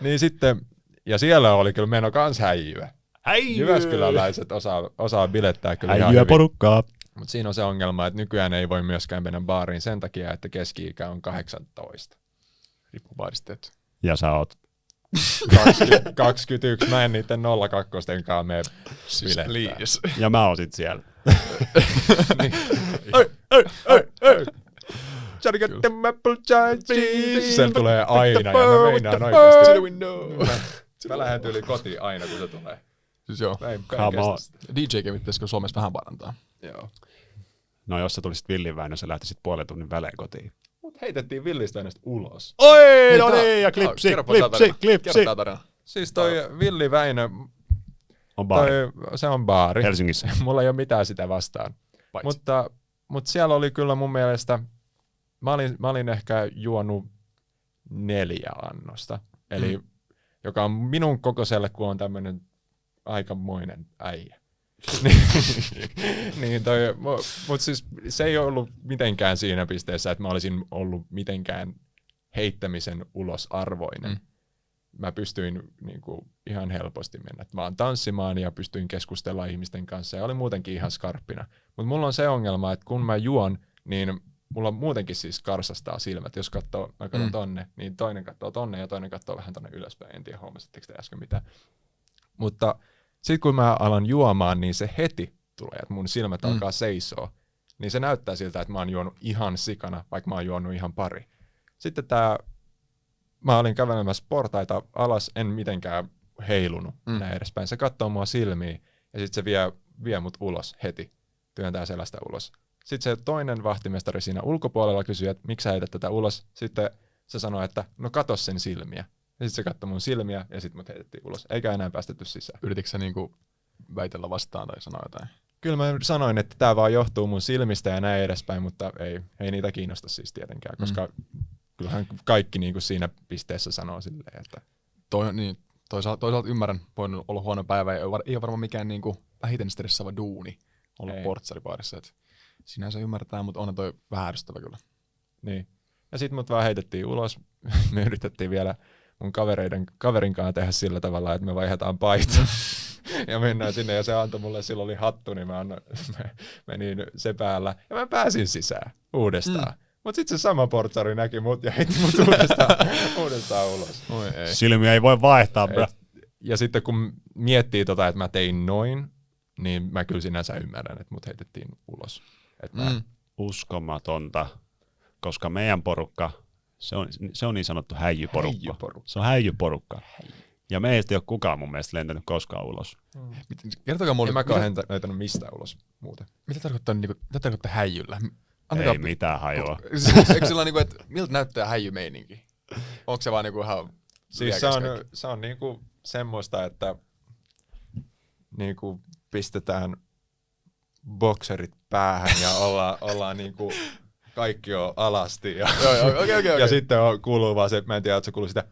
Niin sitten, ja siellä oli kyllä meno kans häijyä. Jyväskyläläiset osaa bilettää kyllä ihan hyvin. porukkaa. Mutta siinä on se ongelma, että nykyään ei voi myöskään mennä baariin sen takia, että keski-ikä on 18. Riippuu baarista. Ja sä oot. 21. Mä en niiden 02-stenkaan mene bilettää. Ja mä oon sit siellä. Se tulee aina ja mä meinaan oikeesti. Mä lähden yli kotiin aina, kun se tulee. Siis joo. DJ-kemit pitäisikö Suomessa vähän parantaa? Joo. No jos sä tulisit Villin Väinö, sä lähtisit puolen tunnin välein kotiin. Mut heitettiin Villistä ennästä ulos. Oi, no niin, ja klipsi. Kerro tää tarina. Siis toi Villi Väinö, On baari. se on baari. Helsingissä. Mulla ei ole mitään sitä vastaan. Mutta siellä oli kyllä mun mielestä, mä olin ehkä juonut 4 annosta. Eli joka on minun kokoiselle, kun on tämmönen aikamoinen äijä. Niin mutta siis se ei ollut mitenkään siinä pisteessä, että mä olisin ollut mitenkään heittämisen ulosarvoinen. Mä pystyin niinku ihan helposti mennä vaan tanssimaan ja pystyin keskustella ihmisten kanssa ja olin muutenkin ihan skarppina. Mutta mulla on se ongelma, että kun mä juon, niin mulla muutenkin siis karsastaa silmät. Jos mä katson tonne, niin toinen katsoo tonne ja toinen katsoo vähän tonne ylöspäin. En tiedä, huomasitteko te äsken mitään. Mutta sitten kun mä alan juomaan, niin se heti tulee, että mun silmät alkaa seisoa. Niin se näyttää siltä, että mä oon juonut ihan sikana, vaikka mä oon juonut ihan pari. Sitten mä olin kävelemässä portaita alas, en mitenkään heilunut näin edespäin. Se katsoo mua silmiin ja sitten se vie mut ulos heti, työntää selästä ulos. Sitten se toinen vahtimestari siinä ulkopuolella kysyy, että miksi sä heität tätä ulos. Sitten se sanoi, että no kato sen silmiä. Ja sitten se katsoi mun silmiä ja sitten mut heitettiin ulos. Eikä enää päästetty sisään. Yrititkö sä niinku väitellä vastaan tai sanoa jotain? Kyllä mä sanoin, että tää vaan johtuu mun silmistä ja näin edespäin, mutta ei niitä kiinnosta siis tietenkään, koska kyllähän kaikki niinku siinä pisteessä sanoo silleen, että... Toisaalta ymmärrän, voin olla huono päivä, ei ole varmaan mikään niinku vähiten stressaava duuni olla portsaripaarissa. Sinänsä ymmärtää, mutta onhan toi vähän ärsyttävä kyllä. Niin. Ja sit mut vaan heitettiin ulos. Me yritettiin vielä mun kaverin kanssa tehdä sillä tavalla, että me vaihdetaan paita. Ja mennään sinne ja se antoi mulle, sillä oli hattu, niin mä menin se päällä. Ja mä pääsin sisään uudestaan. Mut sit se sama portsari näki mut ja heitti mut uudestaan ulos. Silmiä ei voi vaihtaa, bro. Ja sitten kun miettii että mä tein noin, niin mä kyllä sinänsä ymmärrän, että mut heitettiin ulos. Uskomatonta, koska meidän porukka, se on niin sanottu häijyporukka. Se on häijyporukka. Ja meistä ei ole kukaan mun mielestä lentänyt koskaan ulos. Kertokaa mulle. En mäkään löytänyt mistään ulos muuten. Mitä tarkoittaa häijyllä? Ei mitään hajoa. Eikö sillä niinku, että miltä näyttää häijymeininki? Onko se vaan niinku ihan... Siis se on niinku semmoista, että niinku pistetään bokserit päähän ja ollaan niinku kaikki on alasti ja, okay. Ja sitten kuuluu vaan se, mä en tiedä, että se kuuluu sitä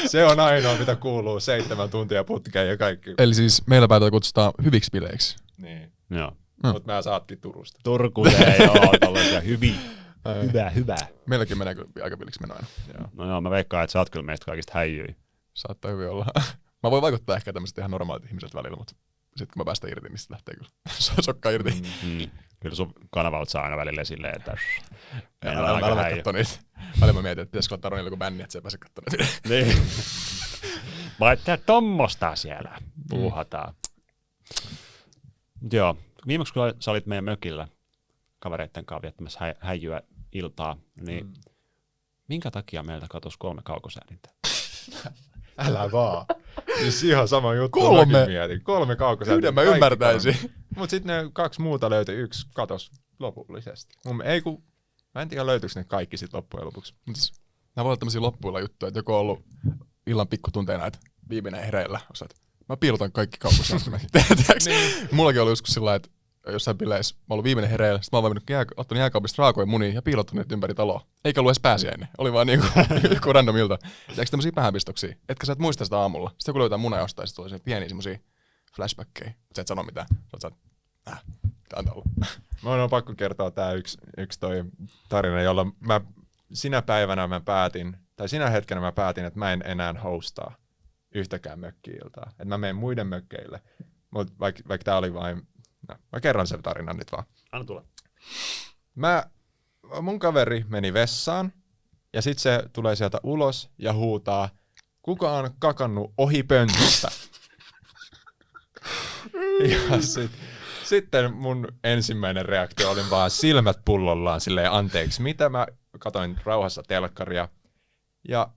se on ainoa, mitä kuuluu 7 tuntia putkeen ja kaikki. Eli siis meillä päätetään kutsutaan hyviksi bileiksi. Niin. Joo. Mutta mä saattiin Turusta. Turkulee, joo, tällaisia hyvä. Meilläkin menee aika viliksi menoina. No joo, mä veikkaan, että sä oot kyllä meistä kaikista häijyjä. Saattaa hyvin olla. Mä voin vaikuttaa ehkä tämmöiset ihan normaalit ihmiset välillä, mutta sitten kun mä päästän irti, niin sitten lähtee kyllä sokka irti. Kyllä sun kanavalta saa aina välillä silleen, että... Älä katso niitä. Välillä mä mietin, että pitäisikö ottaa Ronille joku bänni, että se ei pääse katsomaan niitä. Niin. Vai että tommosta siellä puuhataan. Joo, viimeksi kun sä olit meidän mökillä kavereitten kanssa viettämässä häijyä iltaa, niin minkä takia meiltä katosi 3 kaukosäädintä? Älä vaan. Siis ihan sama juttu. 3? Mietin. 3 kaukosäädintä. Yhden mä ymmärtäisin. Mut sitten ne 2 muuta löytyi, 1 katos lopullisesti. Mä en tiedä löytyykö ne kaikki sit loppujen lopuksi. Nämä voi olla tämmöisiä loppuilla juttuja, että joku on ollut illan pikkutunteina, että viimeinen hereillä. Mä piilotan kaikki kaukosäädintä. Niin. Mullakin oli joskus sillä että jossain bileissä mä ollut viimeinen hereillä, sit mä oon ottanut jääkaapista raakoja munia ja piilottanut ne ympäri taloa. Eikä ollut edes pääsiäinen. Oli vaan niinku joku random ilta. Eikö tämmösiä päähänpistoksia? Etkä sä et muista sitä aamulla. Sitten joku löytää munan jostain, sit tulee pieniä semmosia flashbackkejä. Sä et sano mitään. Sä antaa olla. Mä on pakko kertoa tää yksi toi tarina, jolla sinä hetkenä mä päätin, että mä en enää hostaa yhtäkään mökki-iltaa. Että mä menen muiden mökkeille. Mut vaikka tää oli vain... No, mä kerron sen tarinan nyt vaan. Anna tulla. Mun kaveri meni vessaan ja sit se tulee sieltä ulos ja huutaa, kuka on kakannut ohi pöntöstä? Ja sitten mun ensimmäinen reaktio oli vaan silmät pullollaan silleen anteeksi. Mitä mä katoin rauhassa telkkaria ja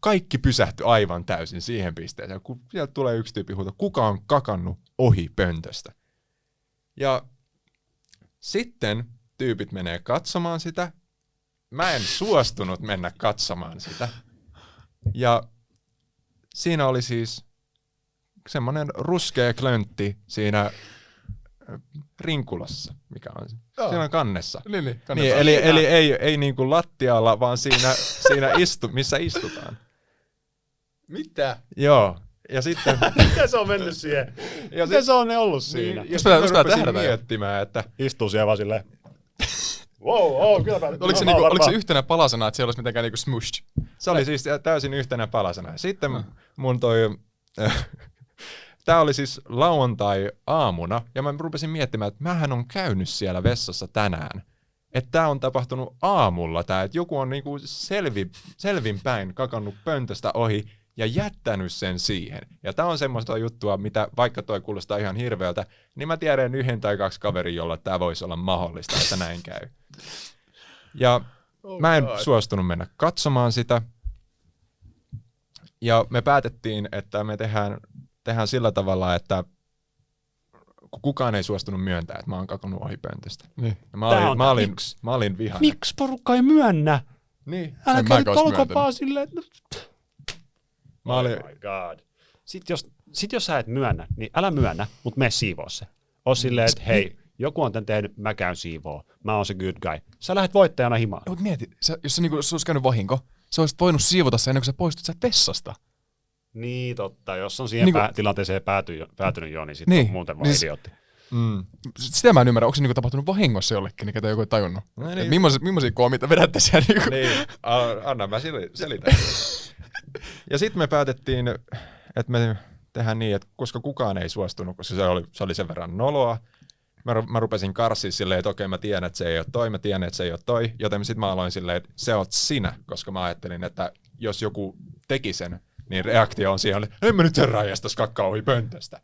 kaikki pysähtyi aivan täysin siihen pisteeseen, kun sieltä tulee yksi tyyppi huuta, kuka on kakannut ohi pöntöstä. Ja sitten tyypit menee katsomaan sitä. Mä en suostunut mennä katsomaan sitä. Ja siinä oli siis semmoinen ruskea klöntti siinä rinkulassa, mikä on se. Siinä on kannessa. Niin, eli ei niin kuin lattialla, vaan siinä missä istutaan. Mitä? Joo. Ja sitten... Miten se on mennyt siihen? Miten se on ne ollut siinä? Ja pitää sitten rupesin tähdätä jo. miettimään, että... Istuu siellä vaan silleen. Wow, kyllä Oliko se yhtenä palasena, että se ei olisi mitenkään niinku smushed? Se oli siis täysin yhtenä palasena. Sitten mun toi... Tää oli siis lauantai-aamuna, ja mä rupesin miettimään, että mähän on käynyt siellä vessassa tänään. Että tää on tapahtunut aamulla tää, että joku on niinku selvinpäin kakannut pöntöstä ohi ja jättänyt sen siihen. Ja tää on semmoista juttua, mitä vaikka toi kuulostaa ihan hirveältä, niin mä tiedän 1 tai 2 kaveria, jolla tää voisi olla mahdollista, että näin käy. Ja mä en suostunut mennä katsomaan sitä. Ja me päätettiin, että me tehdään sillä tavalla, että kukaan ei suostunut myöntää, että mä oon kakannut ohi pöntöstä. Niin. Ja mä olin vihainen. Miksi porukka ei myönnä? Niin. Älkää nyt mäkään ois olkopaa silleen, että... Mä olin... Oh my god. Sitten jos sä et myönnä, niin älä myönnä, mutta mene siivoo se. Oo silleen, että hei, joku on tän tehnyt, mä käyn siivoo. Mä oon se good guy. Sä lähdet voittajana himaan. Mutta mieti, jos se olisi käynyt vahinko, sä olisit voinut siivota sen ennen kuin sä poistut sieltä vessasta. Niin totta, jos on siihen Niinku- tilanteeseen päätynyt jo, niin sitten on muuten vaan idiootti. Sitä mä en ymmärrä, onko se niinku tapahtunut vahingossa jollekin, niin ketä joku ei tajunnut. No Et niin. millaisia koomita vedätte siellä? Niinku? Niin, anna mä selitän. Ja sitten me päätettiin, että me tehdään niin, että koska kukaan ei suostunut, koska se oli sen verran noloa, mä rupesin karssiin silleen, että okei, mä tiedän, että se ei ole toi, mä tiedän, että se ei ole toi, joten sitten mä aloin silleen, että se oot sinä, koska mä ajattelin, että jos joku teki sen, niin reaktio on siihen, että en mä nyt herranjestas kakkaa ohi pöntöstä.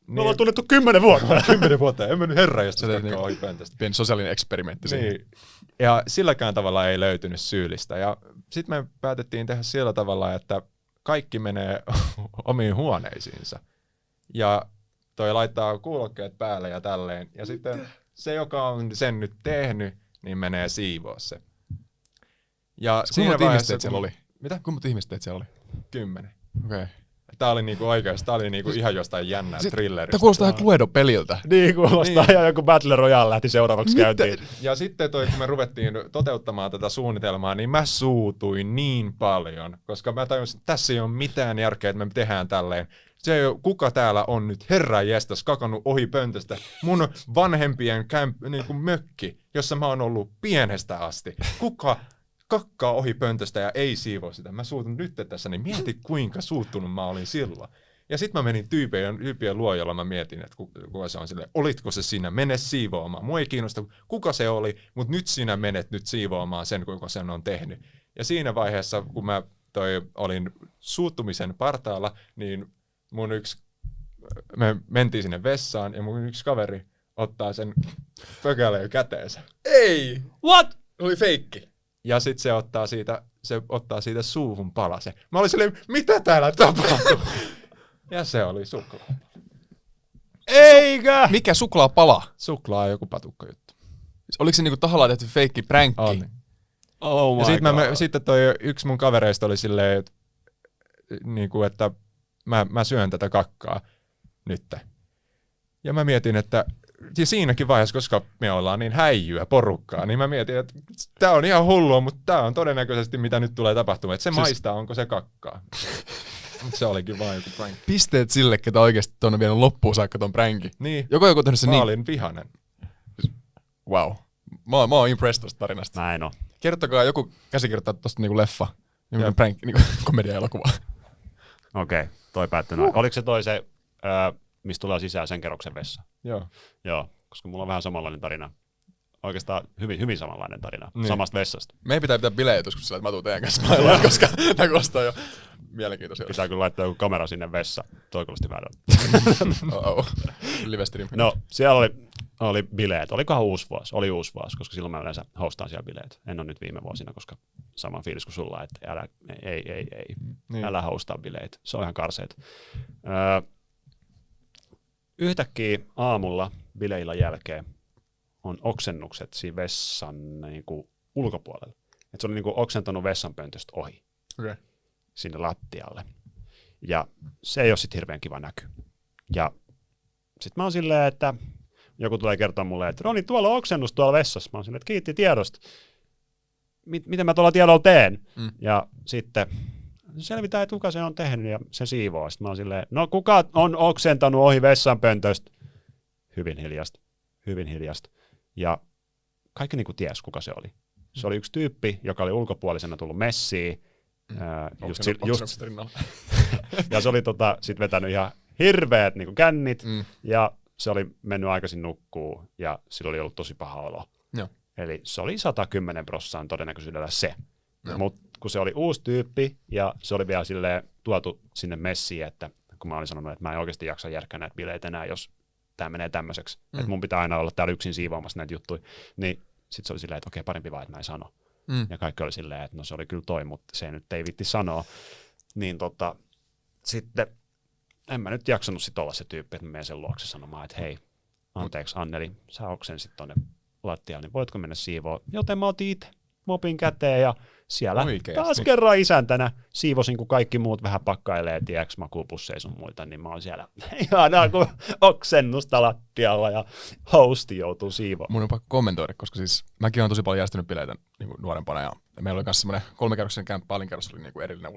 Me ollaan tunnettu 10 vuotta. 10 vuotta, en mä nyt herranjestas kakkaa niinku ohi pöntöstä. Pieni sosiaalinen eksperimentti siihen. Niin. Ja silläkään tavalla ei löytynyt syyllistä. Ja sitten me päätettiin tehdä sillä tavalla, että kaikki menee omiin huoneisiinsa. Ja toi laittaa kuulokkeet päälle ja tälleen. Ja sitten se, joka on sen nyt tehnyt, niin menee siivoo se. Ja Kuinka monta ihmistä siellä oli? Mitä? Kuinka monta ihmistä siellä oli? 10. Okei. Tää oli niinku oikeesti, tää oli niinku ihan jostain jännää thrilleristä. Tämä kuulostaa ihan Cluedo-peliltä. Niin kuulostaa, ja joku Battle Royale lähti seuraavaksi käyntiin. Ja sitten kun me ruvettiin toteuttamaan tätä suunnitelmaa, niin mä suutuin niin paljon, koska mä tajusin, että tässä ei ole mitään järkeä, että me tehdään tälleen. Se ei ole, kuka täällä on nyt herranjestas kakannut ohi pöntöstä mun vanhempien niinku mökki, jossa mä oon ollut pienestä asti. Kuka kakkaa ohi pöntöstä ja ei siivoo sitä. Mä suutun nyt tässä, niin mieti kuinka suuttunut mä olin silloin. Ja sit mä menin tyypien luo, jolla mä mietin, että kuka se on silleen, olitko se sinä, mene siivoamaan. Mua ei kiinnosta, kuka se oli, mutta nyt sinä menet nyt siivoamaan sen, kuka sen on tehnyt. Ja siinä vaiheessa, kun mä olin suuttumisen partaalla, niin me mentiin sinne vessaan ja mun yksi kaveri ottaa sen pökäleen käteensä. Ei! What? Oli feikki. Ja sit se ottaa siitä suuhun palasen. Mä olin silleen, mitä täällä tapahtuu? Ja se oli suklaa. Eikä! Mikä suklaapala? Suklaa joku patukkajuttu. Oliko se niinku tahallaan tehty feikki pränkki? Oli. Oh my Ja god. sitten toi yksi mun kavereista oli silleen, että mä syön tätä kakkaa nyt. Ja mä mietin, että ja siinäkin vaiheessa, koska me ollaan niin häijyä porukkaa, niin mä mietin, että tää on ihan hullua, mutta tää on todennäköisesti mitä nyt tulee tapahtumaan. Että se maistaa, onko se kakkaa. Mutta se olikin vaan joku prank. Pisteet sille, ketä oikeesti on vienyt loppuun saakka ton pränkin. Niin. Joku tehnyt sen Mä niin. olin vihanen. Wow. Mä oon impressed tosta tarinasta. Mä en oo. Kertokaa joku käsikirjoittaa tosta niinku leffa. Niinku prank, niinku komedia-elokuva. Okei, toi päättyi noin. Oliko se toi se, mistä tulee sisään sen kerroksen vessa? Joo. Joo, koska mulla on vähän samanlainen tarina. Oikeastaan hyvin samanlainen tarina. Niin. Samasta vessasta. Me ei pitää bileet joskus sillä, että mä tuun teidän kanssa maailmaan, koska tää kuulostaa jo mielenkiintoiselta. Pitää kyllä laittaa joku kamera sinne vessa. Toi kuulosti väärältä. Live stream. No, siellä oli bileet. Olikohan uusi vuosi? Oli uusi vuosi, koska silloin mä yleensä hostaan siellä bileet. En ole nyt viime vuosina, koska sama fiilis kuin sulla, että ei. Niin. Älä hostaa bileet. Se on ihan karseet. Yhtäkkiä aamulla bileillä jälkeen on oksennukset siinä vessan niinku ulkopuolella. Et se oli niinku oksentanut vessanpöntöstä ohi sinne lattialle. Ja se ei ole sitten hirveän kiva näky. Ja sitten mä oon silleen, että joku tulee kertoa mulle, että Roni, tuolla on oksennus tuolla vessassa. Mä oon silleen, että kiitti tiedosta. Miten mä tuolla tiedolla teen? Ja sitten selvitään, että kuka se on tehnyt ja se siivoo. Sitten mä oon silleen, no kuka on oksentanut ohi vessanpöntöstä? Hyvin hiljasta. Ja kaikki niinku ties, kuka se oli. Se oli yksi tyyppi, joka oli ulkopuolisena tullut messiin. Ja se oli sit vetänyt ihan hirveät niinku kännit, ja se oli mennyt aikaisin nukkuu, ja sillä oli ollut tosi paha olo. Joo. Eli se oli 110% todennäköisyydellä se. Mutta kun se oli uusi tyyppi, ja se oli vielä silleen tuotu sinne messiin, että kun mä olin sanonut, että mä en oikeasti jaksa järkkää näitä bileitä enää, jos tämä menee tämmöiseksi, että mun pitää aina olla täällä yksin siivoamassa näitä juttuja, niin sitten se oli silleen, että okei, parempi vaan, että mä en sano. Ja kaikki oli silleen, että no se oli kyllä toi, mutta se nyt ei vitti sanoa. Niin sitten en mä nyt jaksanut sit olla se tyyppi, että mä menen sen luokse sanomaan, että hei, anteeksi Anneli, sä oksensit tonne lattialle, niin voitko mennä siivoon? Joten mä otin itse mopin käteen ja siellä oikeasti taas kerran isäntänä siivosin, kun kaikki muut vähän pakkailee, tiedäks makuupusseja sun muita, niin mä oon siellä ihanaa kuin oksennusta lattialla ja hosti joutuu siivoamaan. Mun on pakko kommentoida, koska siis mäkin olen tosi paljon järjestänyt bileitä niin nuorempana ja meillä oli myös semmoinen 3-kerroksinen kämppä, alinkerros oli niin kuin erillinen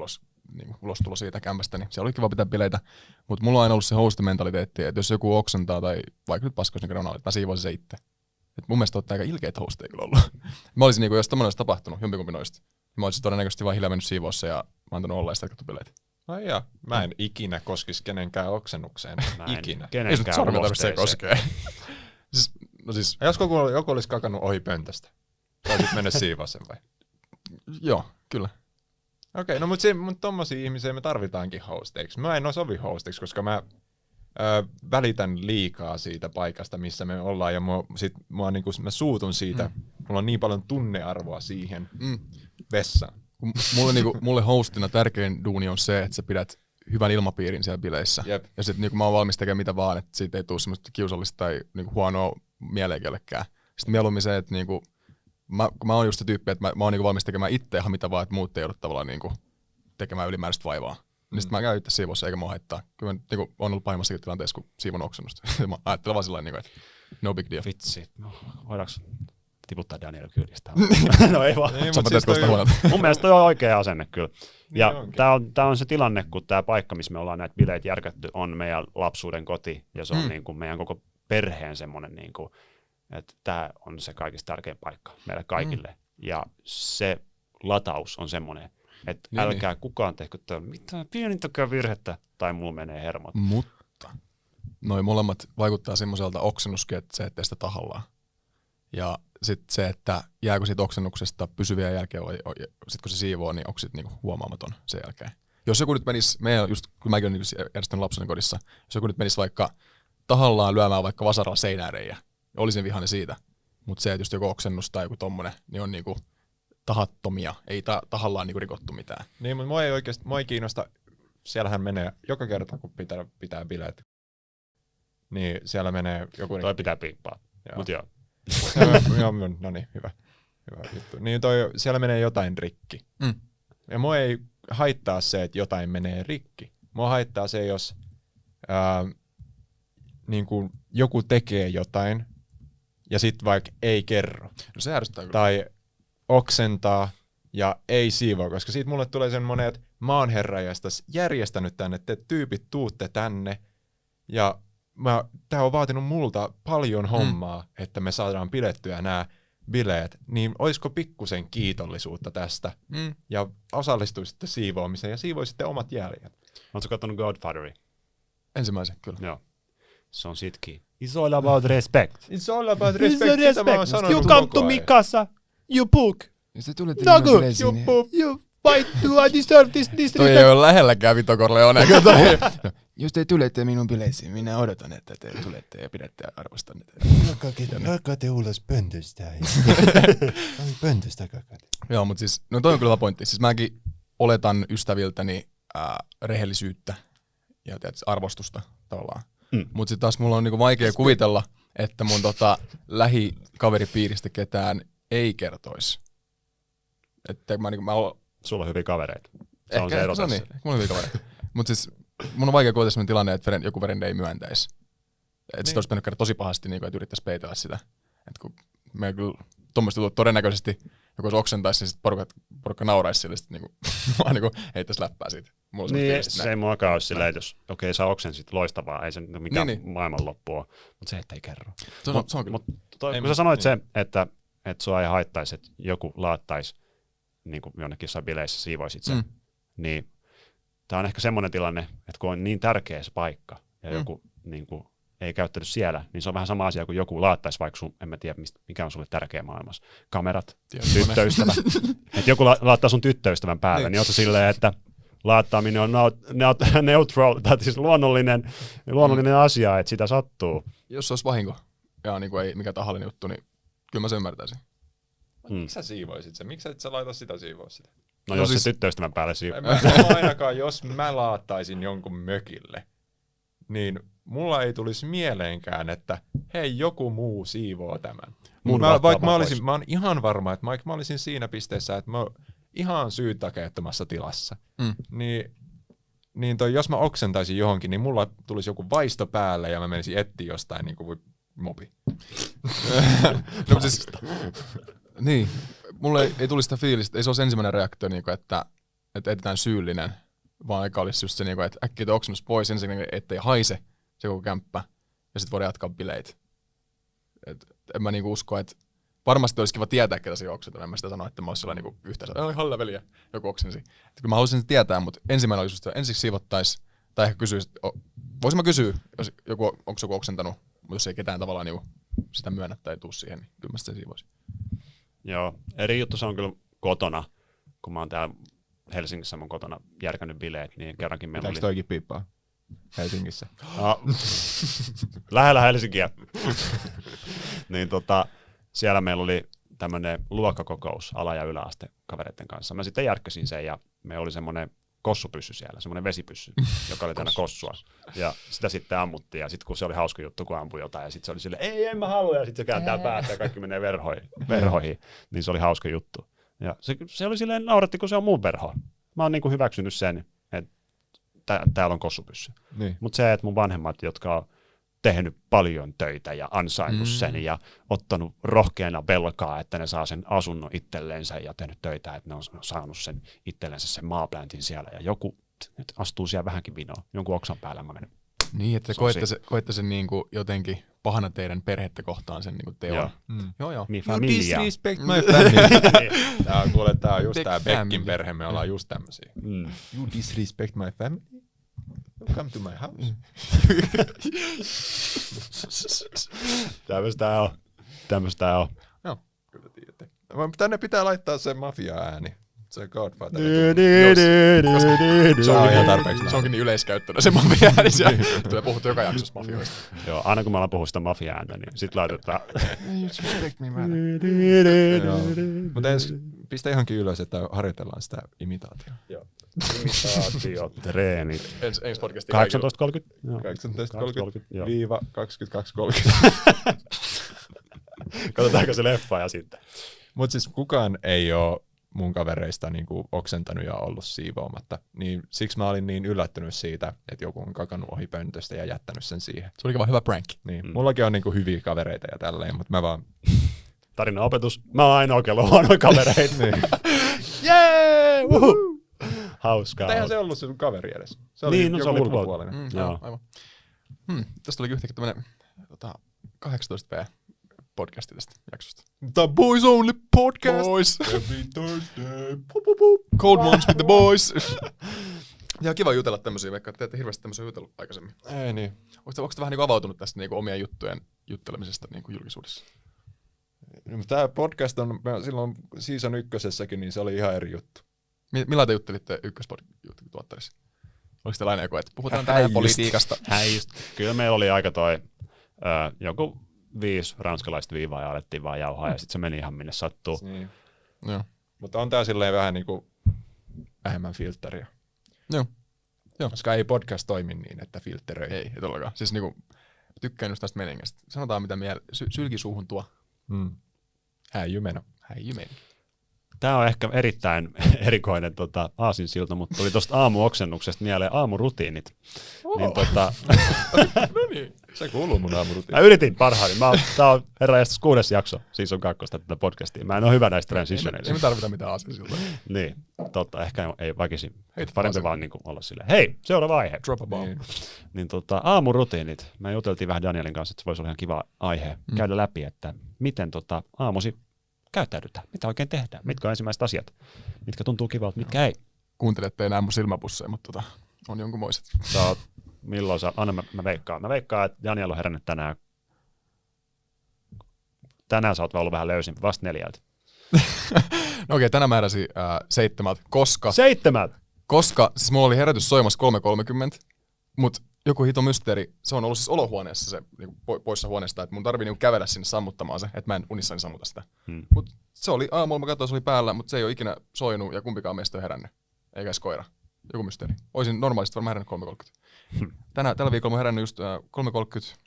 ulostulo siitä kämpästä, niin siellä oli kiva pitää bileitä, mutta mulla on aina ollut se hostimentaliteetti, että jos joku oksentaa tai vaikka nyt paskoisi niin että mä siivoisin se itse. Et mun mielestä olette aika ilkeitä hosteja kyllä ollut. Mä olisin, jos tommoinen olisi tapahtunut, jompikumpi noista, niin mä olisin todennäköisesti vaan hiljaa mennyt siivoossa ja mä antanut olla ja sitä katsottu bileitä. Ai jaa, mä en ikinä koskisi kenenkään oksennukseen. Ikinä. Ei sut sormilla tarvitse koskee. siis, jos joku olisi kakannut ohi pöntöstä, taisit mennä siivoa sen vai? Joo, kyllä. Okei, no mutta tommosia ihmisiä me tarvitaankin hosteiksi. Mä en ole sovi hostiksi, koska mä välitän liikaa siitä paikasta, missä me ollaan, ja mä suutun siitä. Mulla on niin paljon tunnearvoa siihen vessaan. Mulle hostina tärkein duuni on se, että sä pidät hyvän ilmapiirin siellä bileissä. Jep. Ja sit mä oon valmis tekemään mitä vaan, että siitä ei tule semmoista kiusallista tai huonoa mieleen kellekään. Sitten mieluummin se, että kun mä oon just se tyyppi, että mä oon valmis tekemään itse ihan mitä vaan, että muut ei joudu tavallaan tekemään ylimääräistä vaivaa. Niin sit mä käyn itse siivossa eikä mua haittaa. Kyllä mä oon ollut pahimmassakin tilanteessa, kun siivon oksennusta. Mä ajattelen vaan sillain, että no big deal. Vitsi, voidaanko tiputtaa Daniel kyydistä? No ei vaan. Mun mielestä toi on oikea asenne kyllä. Ja tää on se tilanne, kun tää paikka, missä me ollaan näitä bileitä järkätty, on meidän lapsuuden koti. Ja se on niin kuin meidän koko perheen semmonen, niin kuin, että tää on se kaikista tärkein paikka meille kaikille. Ja se lataus on semmonen, että älkää kukaan tehkö mitään pienintäkään virhettä, tai mulla menee hermot. Mutta noi molemmat vaikuttaa semmoiselta oksennuskin, että se ettei sitä tahallaan. Ja sitten se, että jääkö siitä oksennuksesta pysyviä jälkeä, vai sitten kun se siivoo, niin onko sitten niinku huomaamaton sen jälkeen. Jos joku nyt menisi, kun mäkin olen järjestänyt lapsuuden kodissa, jos joku nyt menisi vaikka tahallaan lyömään vaikka vasaralla seinäärejä, olisin vihainen siitä. Mutta se, että just joku oksennus tai joku tommonen, niin on niinku tahattomia, ei tahallaan niinku rikottu mitään. Niin, mutta mua ei kiinnosta, siellähän menee joka kerta, kun pitää bileet, niin siellä menee joku... Toi pitää piippaa, mut joo. No niin, hyvä juttu. Niin siellä menee jotain rikki. Ja mua ei haittaa se, että jotain menee rikki. Mua haittaa se, jos niin kuin joku tekee jotain ja sitten vaikka ei kerro. No se ärsyttää. Tai oksentaa ja ei siivoa, koska siitä mulle tulee semmoinen, että mä oon herrajastas järjestänyt tänne, te tyypit tuutte tänne ja tää on vaatinut multa paljon hommaa, että me saadaan pidettyä nämä bileet, niin olisiko pikkusen kiitollisuutta tästä ja osallistuisitte siivoamiseen ja siivoisitte omat jäljet. Oletko katsonut Godfatheria? Ensimmäisen, kyllä. Joo. Se on sitkin. It's all about respect. It's all about respect. Sitä mä oon sanonut you come to me casa, you book. No good, you poop. You fight to deserve this. Toi ei ole lähelläkään Vito Corleone. Jos te tulette minun bileisiin, minä odotan, että te tulette ja pidätte arvostan. Kakate ulos pöntöstä. Pöntöstä kakate. Joo, mutta siis, no toi on kyllä hyvä pointti. Siis mäkin oletan ystäviltäni rehellisyyttä ja arvostusta tavallaan. Mutta sitten taas mulla on niinku vaikea kuvitella, että mun lähikaveripiiristä ketään ei kertoisi. Että Sulla on hyviä kavereita. Se on niin, mulla on hyviä kavereita. Mutta siis mun on vaikea kuvitella sellainen tilanne, että joku verende ei myöntäisi. Että niin. Sitä olisi mennyt kerran tosi pahasti, että yrittäisi peitellä sitä. Että kun me kyllä tuommoista todennäköisesti joku jos oksentaisi, niin sitten porukka nauraisi sille, sitten niinku, vaan niinku heittäisi läppää siitä. Mulla on Niin, se ei muakaan ole silleen, että jos sä oksensit loistavaa, ei se mikään maailmanloppu ole, mutta se ei kerro. Se on kyllä. Kun sä sanoit sen, että sua ei haittaisi, että joku laattaisi niin kuin jonnekin jossain bileissä siivoisit sen, niin tää on ehkä semmoinen tilanne, että kun on niin tärkeä se paikka ja joku niin kuin, ei käyttänyt siellä, niin se on vähän sama asia kuin joku laattaisi vaikka sun, en mä tiedä mikä on sulle tärkeä maailmassa. Kamerat, tyttöystävä. Että joku laattaa sun tyttöystävän päälle, niin on se silleen, että laattaaminen on neutral, tai siis luonnollinen asia, että sitä sattuu. Jos se olisi vahinko ja niin kuin ei mikään tahallinen juttu, niin kyllä mä sen ymmärtäisin. Miksi sä siivoisit sen? Miksi et sä laita sitä siivoa sitä? No jos siis se tyttöystävän päälle siivoo. Ainakaan jos mä laattaisin jonkun mökille, niin mulla ei tulisi mieleenkään, että hei, joku muu siivoo tämän. Mä oon ihan varma, että mä olisin siinä pisteessä, että mä oon ihan syytakeettomassa tilassa. Niin jos mä oksentaisin johonkin, niin mulla tulisi joku vaisto päälle ja mä menisin etsiä jostain niin kuin mopi. No siis, niin, mulle ei tulisi sitä fiilistä, ei se olisi ensimmäinen reaktio, niin kuin, että etsitään syyllinen, vaan aika olisi just se, niin kuin, että äkkiä oksennus pois ensinnäkin, ettei haise se koko kämppä, ja sitten voidaan jatkaa bileitä. En mä niinku usko, että varmasti olisi kiva tietää, ketä se oksentaa. En mä sitä sano, että mä olisin sellainen niinku yhteensä, hallaveliä, joku oksensi. Kyllä mä haluaisin tietää, mutta ensimmäinen olisi just, että ensiksi siivottaisi, tai ehkä kysyisi, voisin mä kysyä, jos onko joku oksentanut, mutta jos ei ketään tavallaan niinku sitä myönnä tai tuu siihen, niin kyllä mä sitä siivoisin. Joo, eri juttu se on kyllä kotona, kun mä oon täällä Helsingissä mun kotona järkännyt bileet, niin kerrankin meillä oli... toikin piippaa Helsingissä? Lähellä Helsinkiä. Niin siellä meillä oli tämmönen luokkakokous ala- ja yläaste kavereiden kanssa. Mä sitten järkkäsin sen ja meillä oli semmoinen kossupyssy siellä, semmoinen vesipyssy, joka oli täynnä kossua. Ja sitä sitten ammuttiin ja sitten kun se oli hauska juttu, kun ampui jotain ja sitten se oli silleen, ei, en mä halua ja sitten se kääntää päätä ja kaikki menee verhoihin. Niin se oli hauska juttu. Ja se oli silleen nauratti, kun se on mun verho. Mä oon niinku hyväksynyt sen, että täällä on kossupyssy. Niin. Mutta se, että mun vanhemmat, jotka on tehnyt paljon töitä ja ansainnut sen ja ottanut rohkeana velkaa, että ne saa sen asunnon itselleensä ja tehnyt töitä, että ne on saanut sen itsellensä sen maapläntin siellä ja joku nyt astuu siellä vähänkin vinoon, jonkun oksan päällä mä menen. Niin, että koette sen niinku jotenkin pahana teidän perhettä kohtaan sen niinku teon. Joo. Mi familia. You disrespect my family. Tää on just tää Beckin perhe, me ollaan just tämmösiä. You disrespect my family? Come to my house. Tämmöstä on. Joo, kyllä tiedätte. Tänne pitää laittaa se mafia-ääni. Se Godfather. Se on ihan tarpeeksi. Se onkin niin yleiskäyttönä se mafia-ääni. Tulee puhuttu joka jaksossa mafioista. Joo, aina kun mä alan puhua sitä mafia-ääntä, niin sit laitetaan. Mutta pistä johonkin ylös, että harjoitellaan sitä imitaatiota. Joo. Imitaatiotreenit. Ensi podcasti 18.30-22.30. Katsotaanko se leffa ja sitten. Mutta siis kukaan ei ole mun kavereista niinku oksentanut ja ollut siivoamatta. Niin siksi mä olin niin yllättynyt siitä, että joku on kakannut ohi pöntöstä ja jättänyt sen siihen. Se oli vaan hyvä prank. Niin. Mullakin on niinku hyviä kavereita ja tälleen, mutta mä vaan... Tarina opetus. Mä oon ainoa, kello huonoja kavereita. Jee! Hauskaa. Eihän se ollut sun kaveri edes. Se oli joku ulkopuolinen. Joo, aivan. Tästä olikin yhtäkkiä tämmönen 18V podcasti tästä jaksosta. The Boys Only Podcast. Boys. Every Thursday. Cold Ones with the Boys. Ihan kiva jutella tämmösiä, vaikka te ette hirveästi tämmösiä jutellut aikaisemmin. Ei niin. Onko te vähän niinku avautunut tästä niinku omien juttujen juttelemisesta niinku julkisuudessa? No, tämä podcast on silloin season 1:ssäkin, niin se oli ihan eri juttu. Millä te juttelitte ykköspodcast-tuottarissa? Oliko teillä aina joku, että puhutaan tänään politiikasta? Kyllä meillä oli aika joku 5 ranskalaista viivaa ja alettiin vaan jauhaa ja sitten se meni ihan minne sattuu. Niin. Mutta on tää silleen vähän niinku vähemmän filtteriä. Joo. Koska ei podcast toimi niin, että filtteröi. Ei todellakaan. Siis niinku tykkään just tästä meningästä. Sanotaan mitä sylki suuhun tuo. Häijy meno. Häijy meno. Tämä on ehkä erittäin erikoinen aasinsilta, mutta tuli tuosta aamuoksennuksesta mieleen aamurutiinit. Niin, No niin, se kuuluu mun aamurutiin. mä yritin parhaani. Tämä on herra jästäs 6. jakso, siis on 2 tätä podcastia. Mä en ole hyvä näistä transitioneista. Ei me tarvita mitään aasinsiltaa. Niin, ehkä ei väkisin. Heitä Parempi vaan vaan niin olla silleen, hei, seuraava aihe. Drop a bomb. Niin aamurutiinit. Me juteltiin vähän Danielin kanssa, että se voisi olla ihan kiva aihe käydä läpi, että miten aamusi käyttäydytään, mitä oikein tehdään, mitkä on ensimmäiset asiat, mitkä tuntuu kivalta, mitkä ei. Kuuntelette enää mun silmäpusseja, mutta on jonkunmoiset. Milloin anna mä veikkaan. Mä veikkaan, että Daniel on herännyt tänään. Tänään sä oot ollut vähän löysin, vasta 4. No okei, tänään mä heräsin 7, koska... 7! Koska siis mulla oli herätys soimassa 3.30, mutta joku hito mysteeri, se on ollut siis olohuoneessa se niinku poissa huoneesta, että mun tarvii niinku kävellä sinne sammuttamaan se, että mä en unissani sammuta sitä. Mut se oli aamulla, mä katsoin, se oli päällä, mutta se ei ole ikinä soinut ja kumpikaan meistä ei herännyt. Eikä edes koira. Joku mysteeri. Oisin normaalisti varmaan herännyt 3.30. Tällä viikolla mä herännyt just 3.30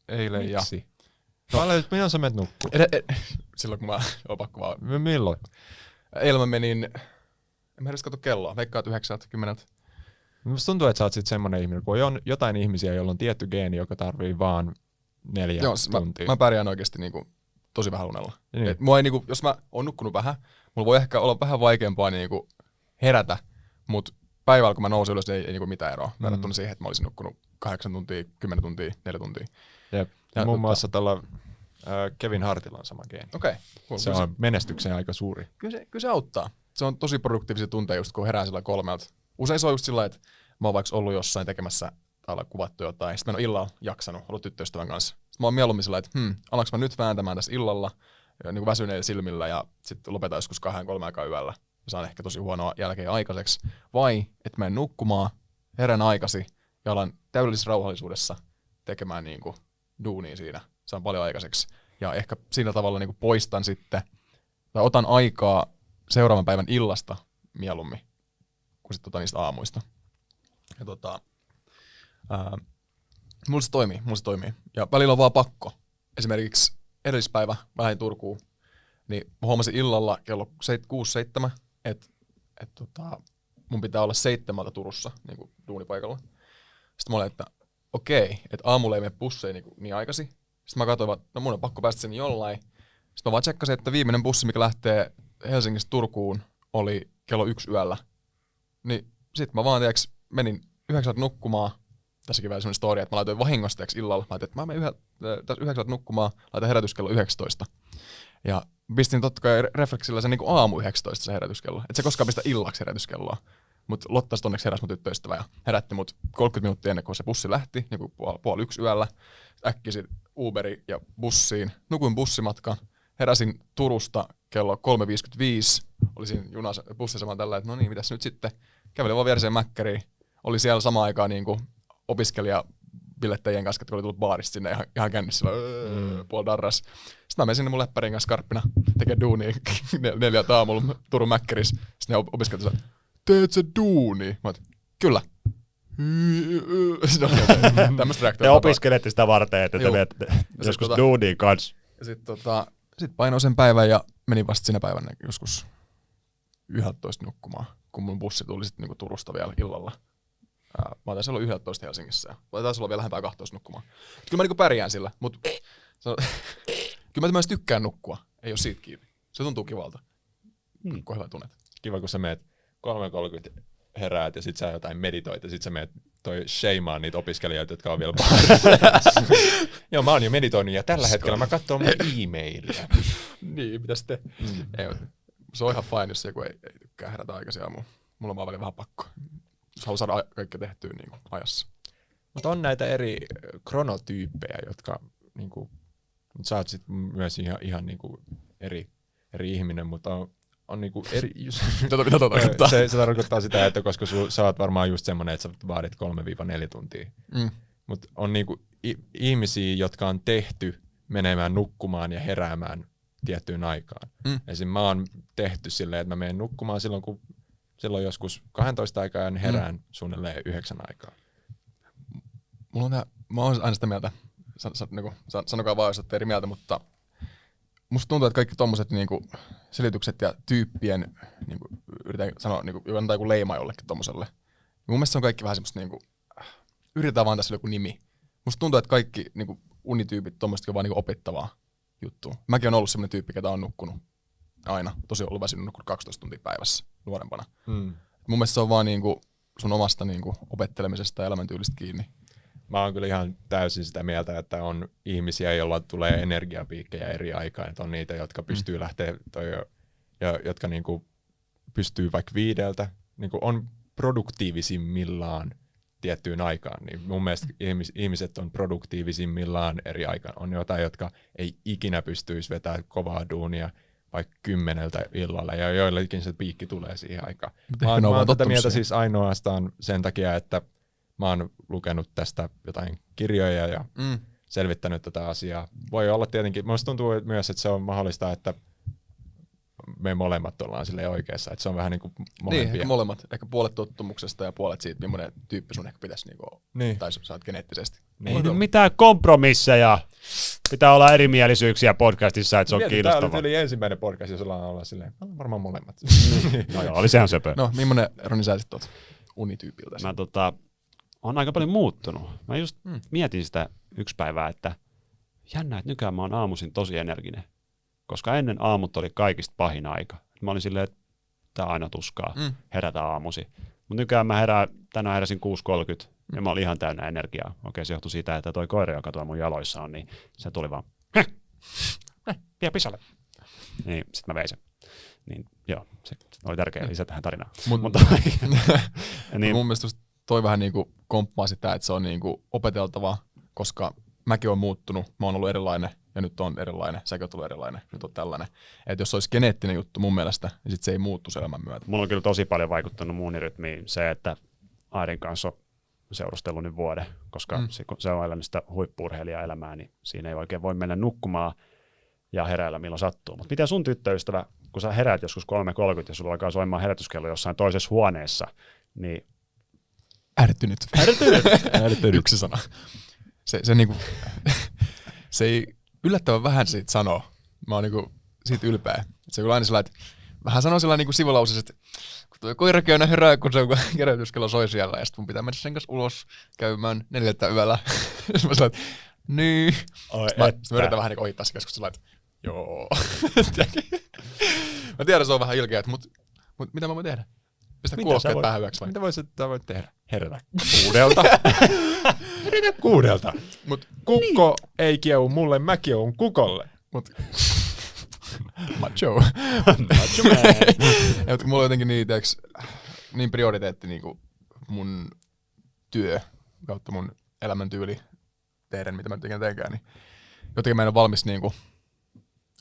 eilen. Miksi? Milloin sä menet nukkua? Silloin kun mä oon pakko vaan. Milloin? Eilen mä menin, en mä edes katso kelloa, veikkaat 9-10. Musta tuntuu, että sä oot sit semmonen ihminen, kun on jotain ihmisiä, joilla on tietty geeni, joka tarvii vaan 4 tuntia. Mä pärjään oikeesti niinku tosi vähän unella. Niin. Et mua ei niinku, jos mä oon nukkunut vähän, mulla voi ehkä olla vähän vaikeampaa niinku herätä, mut päivällä kun mä nousin ylös, ei niinku mitään eroa. Verrattuna siihen, että mä olisin nukkunut 8 tuntia, 10 tuntia, 4 tuntia. Jep. Ja muun muassa tällä Kevin Hartilla on sama geeni. Okei. Se on menestykseen aika suuri. Kyllä se auttaa. Se on tosi produktiivisia tunteja just kun herää sillä 3. Usein se on just sillä, että mä oon vaikka ollut jossain tekemässä tai kuvattu jotain, sitten mä en ole illalla jaksanut, ollut tyttöystävän kanssa. Sitten mä oon mieluummin sillä, että alanko mä nyt vääntämään tässä illalla niin kuin väsyneillä silmillä ja sitten lopetan joskus 2-3 aikaa yöllä. Saan ehkä tosi huonoa jälkeen aikaiseksi. Vai että mä en nukkumaan, herän aikasi ja alan täydellisessä rauhallisuudessa tekemään niin kuin duunia siinä. Saan paljon aikaiseksi. Ja ehkä sillä tavalla niin kuin poistan sitten, tai otan aikaa seuraavan päivän illasta mieluummin kuin sitten niistä aamuista. Ja mulla se toimii. Ja välillä on vaan pakko. Esimerkiksi edellispäivä mä lähdin Turkuun, niin mä huomasin illalla kello 6-7, että mun pitää olla 7 Turussa niin kuin duunipaikalla. Sitten mä olin, että okei, että aamulla ei mene busseja niin aikaisin. Sitten mä katsoin, että no mun on pakko päästä sen jollain. Sitten mä vaan tsekkasin, että viimeinen bussi, mikä lähtee Helsingistä Turkuun, oli kello 1 yöllä. Niin sit mä vaan menin 9 nukkumaan. Tässäkin vielä semmoinen story, että mä laitoin vahingosta illalla. Mä ajattelin, että mä menen 9 nukkumaan, laitan herätys kello 19. Ja pistin totta kai refleksillä sen niin kuin aamu 19 se herätyskello. Et se koskaan pistä illaksi herätyskelloa. Mut Lotta sit onneksi heräsi mun tyttöystävä ja herätti mut 30 minuuttia ennen kuin se bussi lähti, niin kuin puoli 1 yöllä. Äkkisin Uberi ja bussiin. Nukuin bussimatkan. Heräsin Turusta kello 3.55. Olisin bussissa vaan tällä, että no niin, mitäs nyt sitten. Kävelin vaan viereseen mäkkäriin. Oli siellä samaan aikaan niin kuin opiskelijabilettäjien kanssa, jotka oli tullut baarista sinne ihan kännissä puoli darras. Sitten mä menin sinne mun läppärin kanssa skarppina tekemään duunia 4 aamulla Turun mäkkärissä. Sitten ne opiskelijat sanoivat, teet sä duunia? Mä oon, kyllä. Tämmöistä reaktiota. Te opiskelette sitä varten, että te viette joskus duunia kanssa. Ja sit painoin sen päivän ja menin vasta sinä päivänä joskus 11 nukkumaan, kun mun bussi tuli sitten niinku Turusta vielä illalla. Mä taisin olla 11 Helsingissä ja taisi olla vielä lähempää 12 nukkumaan. Kyllä mä niinku pärjään sillä, mutta kyllä mä myös tykkään nukkua. Ei oo siitä kiinni. Se tuntuu kivalta. Hyvä tunnet. Kiva, kun sä meet 3.30 heräät ja sit sä jotain meditoit ja sit sä meet shameaan niitä opiskelijoita, jotka on vielä Joo, mä oon jo meditoinut ja tällä hetkellä mä katson mun e-mailia. Niin, mitä sitten? Se on ihan fine, jos joku ei tykkää herätä aikaisin aamulla. Mulla on vaan välillä vähän pakko. Jos haluaa saada kaikkea tehtyä niin kuin ajassa. Mutta on näitä eri kronotyyppejä, jotka niinku, sä oot sit myös ihan niinku eri ihminen, mutta on niinku eri... Mitä tarkoittaa? Se tarkoittaa sitä, että koska sä oot varmaan just semmonen, että sä vaadit 3-4 tuntia. Mutta on niinku ihmisiä, jotka on tehty menemään nukkumaan ja heräämään tiettyyn aikaan. Esim. Mä oon tehty silleen, että mä menen nukkumaan silloin joskus 12 aikaa ja herään suunnilleen 9 aikaa. Mä oon aina sitä mieltä, sanokaa vaan, jos olette eri mieltä, mutta musta tuntuu, että kaikki tommoset niinku selitykset ja tyyppien, niin kuin yritän sanoa, niin kuin antaa joku leima jollekin tommoselle. Mun mielestä se on kaikki vähän semmoista, niin kuin, yritetään vaan tässä joku nimi. Musta tuntuu, että kaikki niin kuin unityypit tommoista on vaan niin opettavaa juttua. Mäkin on ollut semmoinen tyyppi, ketä on nukkunut aina. Tosi ollut väsynyt nukkunut 12 tuntia päivässä nuorempana. Mun mielestä se on vaan niin kuin sun omasta niin kuin opettelemisesta ja elämäntyylistä kiinni. Mä oon kyllä ihan täysin sitä mieltä, että on ihmisiä, joilla tulee energiapiikkejä eri aikaan. Että on niitä, jotka pystyy lähteä ja jotka niinku pystyy vaikka 5, niinku on produktiivisimmillaan tiettyyn aikaan. Niin mun mielestä ihmiset on produktiivisimmillaan eri aikaan. On jotain, jotka ei ikinä pystyisi vetämään kovaa duunia vaikka 10 illalla, ja joillekin se piikki tulee siihen aikaan. Mä oon tätä mieltä siis ainoastaan sen takia, että mä oon lukenut tästä jotain kirjoja ja selvittänyt tätä asiaa. Voi olla tietenkin, musta tuntuu myös, että se on mahdollista, että me molemmat ollaan silleen oikeassa, että se on vähän niin kuin molempia. Niin, ehkä molemmat. Ehkä puolet tottumuksesta ja puolet siitä, millainen tyyppi sun ehkä pitäisi niin. tai sä oot geneettisesti. Ei nyt mitään kompromisseja. Pitää olla erimielisyyksiä podcastissa, että se on kiinnostavaa. Tämä oli ensimmäinen podcast, jos ollaan olla silleen, varmaan molemmat. No joo, oli sehän söpö. No, millainen Roni sä sit oot unityypiltä? Mä on aika paljon muuttunut. Mä just mietin sitä yksi päivää, että jännä, että nykyään mä oon aamuisin tosi energinen. Koska ennen aamut oli kaikista pahin aika. Mä olin silleen, että tää aina tuskaa, herätä aamuisin. Mutta nykyään tänään heräsin 6.30 ja mä olin ihan täynnä energiaa. Okei, se johtui siitä, että toi koira, joka tuolla mun jaloissa on, niin se tuli vaan, vie pisalle. Niin, sit mä vein sen. Niin joo, se oli tärkeä lisä tähän tarinaan. Niin. Mun mielestä toi vähän niinku komppaa sitä, että se on niinku opeteltavaa, koska mäkin oon muuttunut, mä oon ollut erilainen ja nyt on erilainen, säkin oot ollut erilainen, nyt on tällainen. Että jos se olisi geneettinen juttu mun mielestä, niin sit se ei muuttu elämän myötä. Mulla on kyllä tosi paljon vaikuttanut mun rytmiin se, että Airin kanssa on seurustellut nyt vuoden, koska se on elänyt sitä huippu-urheilijaelämää, niin siinä ei oikein voi mennä nukkumaan ja heräillä milloin sattuu. Mutta miten sun tyttöystävä, kun sä heräät joskus 3.30 ja sulla alkaa soimaan herätyskello jossain toisessa huoneessa, niin... Ärtynyt. Ärtynyt. Yksi sana. Se niinku, se ei yllättävän vähän siitä sanoo. Mä oon niinku siitä ylpeä. Se on aina sellainen, että vähän sanoo sellainen niinku sivulausessa, että kun tuo koirakin aina herää, kun se on herätyskello soi siellä, ja sit mun pitää mennä sen kanssa ulos käymään 4 yöllä. Sitten mä sanoin, niin. Mä yritän vähän niinku ohittaa se keskustella, että joo. Mä tiedän, se on vähän ilkeä, mut mitä mä voin tehdä? Pistä kuulokkeet päähän yöksi vai? Mitä voit tehdä? Herätä 6. Herätä 6. Mut kukko ei kiehu mulle, mä kiehun kukolle. Macho. Macho man. Mulla on jotenkin niin prioriteetti niinku mun työ kautta mun elämäntyyli tehdä, mitä mä nyt ikinä teekään, niin jotenkin mä en ole valmis niinku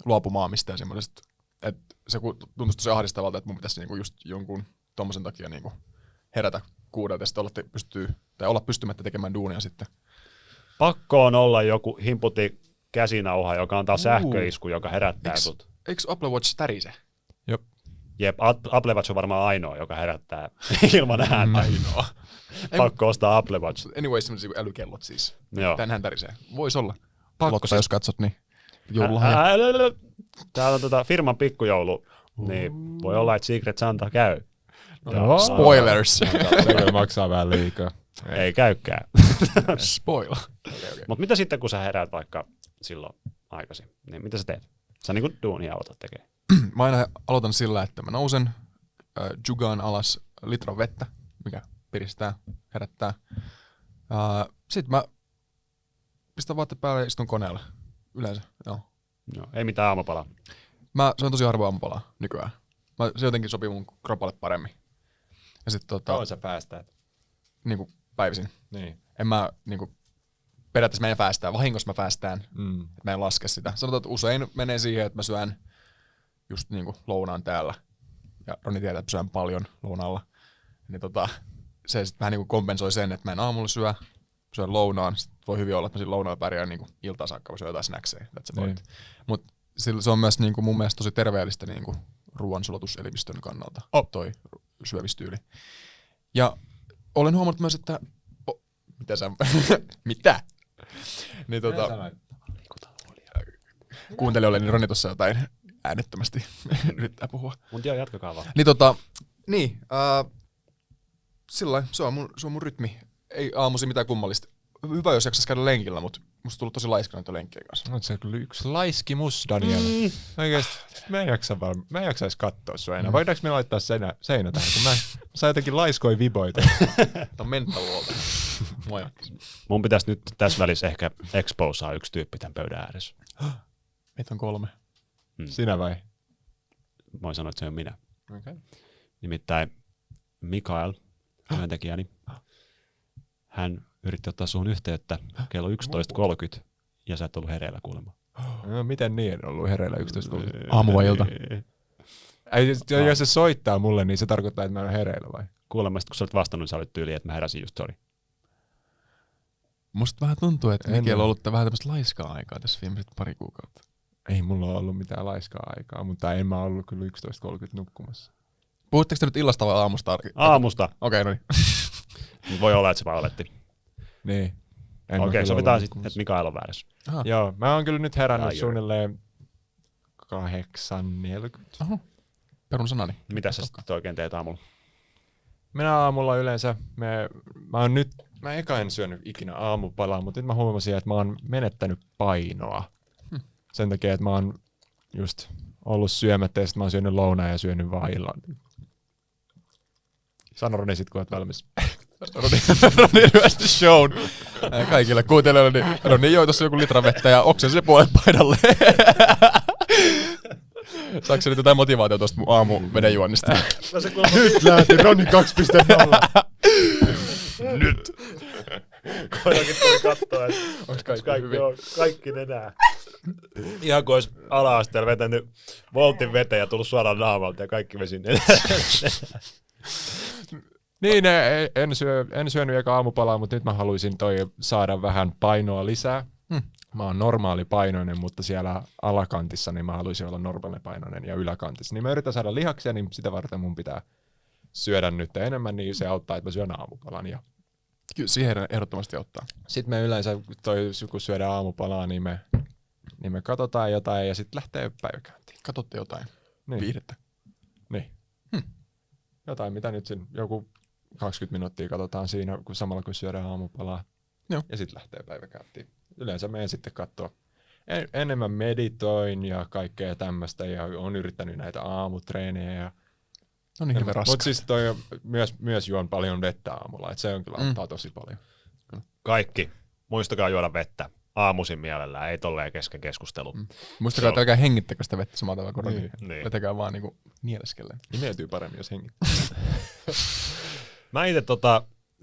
luopumaan mistään semmoisesta, että se tuntuisi tosi ahdistavalta, että mun pitäisi niinku just jonkun tommosen takia niinku herätä 6 ja sitten olla pystymättä tekemään duunia sitten. Pakko on olla joku himputi käsinauha, joka antaa sähköisku, joka herättää sut. Eikö Apple Watch tärise? Jep, Apple Watch on varmaan ainoa, joka herättää ilman ääntä. Ainoa. Pakko ostaa Apple Watch. Anyway, semmoisia älykellot siis. Joo. Tänhän tärisee. Vois olla. Pakko siis. Jos katsot, niin joululahja. Täällä on firman pikkujoulu, niin voi olla, että Secret Santa käy. No, spoilers. Se maksaa vähän liikaa. Ei käykään. Spoil. Okay. Mutta mitä sitten, kun sä heräät vaikka silloin aikaisin, niin mitä sä teet? Sä niinku duunia aloitat tekemään. Mä aina aloitan sillä, että mä nousen, jugaan alas litran vettä, mikä piristää, herättää. Sitten mä pistän vaatteet päälle ja istun koneella. Yleensä, joo. No, ei mitään aamupalaa. Se on tosi harvoin aamupalaa nykyään. Se jotenkin sopii mun kropalle paremmin. Ja sit Kauan sä päästät? Niinku päivisin. Niin. En mä niinku, periaatteessa mä en fäästää, vahingossa mä fäästään. Mä en laske sitä. Sanotaan, että usein menee siihen, että mä syön just niinku lounaan täällä. Ja Roni tietää, että syön paljon lounaalla. Niin se sit vähän niinku kompensoi sen, että mä en aamulla syön lounaan. Sitten voi hyvin olla, että mä siinä lounaalla pärjään niinku iltaan saakka, mä syön jotain snackseja. Mut se on myös niinku mun mielestä tosi terveellistä niinku ruoansulaituselimistön kannalta toi syömistyyli. Ja olen huomannut myös, että... mitä sä... mitä? Niin kuuntelijoille, niin Roni tuossa jotain äänettömästi yrittää puhua. Mutta joo, jatkakaa vaan. Niin, sillä se on mun rytmi. Ei aamuisin mitään kummallista. Hyvä, jos jaksais käydä lenkillä, mutta musta tullut tosi laiska noita lenkkien kanssa. Oot sä kyllä yksi laiskimus, Daniel. Oikeesti, mä en jaksais kattoo sua enää. Voidaanko me laittaa seinä tähän, kun mä saan jotenkin laiskoi viboita. Tää on mental-luolta. Moi. Mun pitäisi nyt tässä välissä ehkä exposaa yksi tyyppi tämän pöydän ääressä. Meitä on 3. Sinä vai? Voin sanoa, että se on minä. Okay. Nimittäin Mikael, työntekijäni, hän yritti ottaa suhun yhteyttä kello 11.30 ja sä et ollut hereillä kuulemma. No, miten niin en ollut hereillä 11.30? Aamu vai ilta? Jos se soittaa mulle, niin se tarkoittaa, että mä en ole hereillä vai? Kuulemma sit, kun sä olit vastannut, niin sä olit tyyliin, että mä heräsin just, sorry. Musta vähän tuntuu, että Mikkel on ollut vähän tämmöistä laiskaa aikaa tässä viimeiset pari kuukautta. Ei mulla ole ollut mitään laiskaa aikaa, mutta en mä ollut kyllä 11.30 nukkumassa. Puhutteko te nyt illasta vai aamusta? Aamusta. Okei, no niin. Voi olla, että se valetti. Niin. Okei, sovitaan sitten, että Mikael on väärässä. Aha. Joo, mä oon kyllä nyt herännyt suunnilleen 8.40. Oho. Perun sanani. Mitä sä sitten oikein teet aamulla? Minä aamulla yleensä, mä eka en syönyt ikinä aamupalaa, mutta nyt mä huomasin, että mä oon menettänyt painoa. Sen takia, että mä oon just ollut syömättä ja sit mä oon syönyt lounaa ja syönyt vaan illan. Sano Roni sit, kun oot valmis. Roni ryösti shown. Kaikille kuuntelijoille, niin Roni joi tossa joku litra vettä ja oksensi se puolet paidalle. Saatko sä nyt jotain motivaatiota tosta mun aamu vedenjuonnista? Nyt lähti Roni 2.0. Nyt! Koirakin tuli katsoa, että onks kaikki hyvin? Kaikki nenää. Ihan kuin olisi ala-asteella vetänyt voltin veteen ja tullut suoraan naamalta ja kaikki vesi nenää. Niin, en syönyt eka aamupalaa, mutta nyt mä haluaisin saada vähän painoa lisää. Mä oon normaalipainoinen, mutta siellä alakantissa niin mä haluaisin olla normaalipainoinen ja yläkantissa. Niin mä yritän saada lihaksia, niin sitä varten mun pitää syödä nyt enemmän, niin se auttaa, että mä syön aamupalan. Ja kyllä siihen ehdottomasti auttaa. sitten me yleensä, kun syödään aamupalaa, niin me katsotaan jotain ja sitten lähtee päiväkäyntiin. Katsotte jotain Niin. viihdettä. Niin. Jotain, mitä nyt siinä, joku 20 minuuttia katsotaan siinä, kun samalla kun syödään aamupalaa. Joo. Ja sitten lähtee päiväkäyntiin. Yleensä menen sitten katsoa. Enemmän meditoin ja kaikkea tämmöistä ja on yrittänyt näitä aamutreenejä. Ja No niin, hirveän raskas. mutta siis myös juon paljon vettä aamulla, että se on kyllä auttaa tosi paljon. Kaikki, muistakaa juoda vettä. Aamuisin mielellään, ei tolleen kesken keskustelu. Muistakaa, että älkää hengittäkö sitä vettä samalla tavalla kuin Roni. Niin. Vetäkää vaan niinku nieleskellen. Imeytyy paremmin, jos hengittää. Mä itse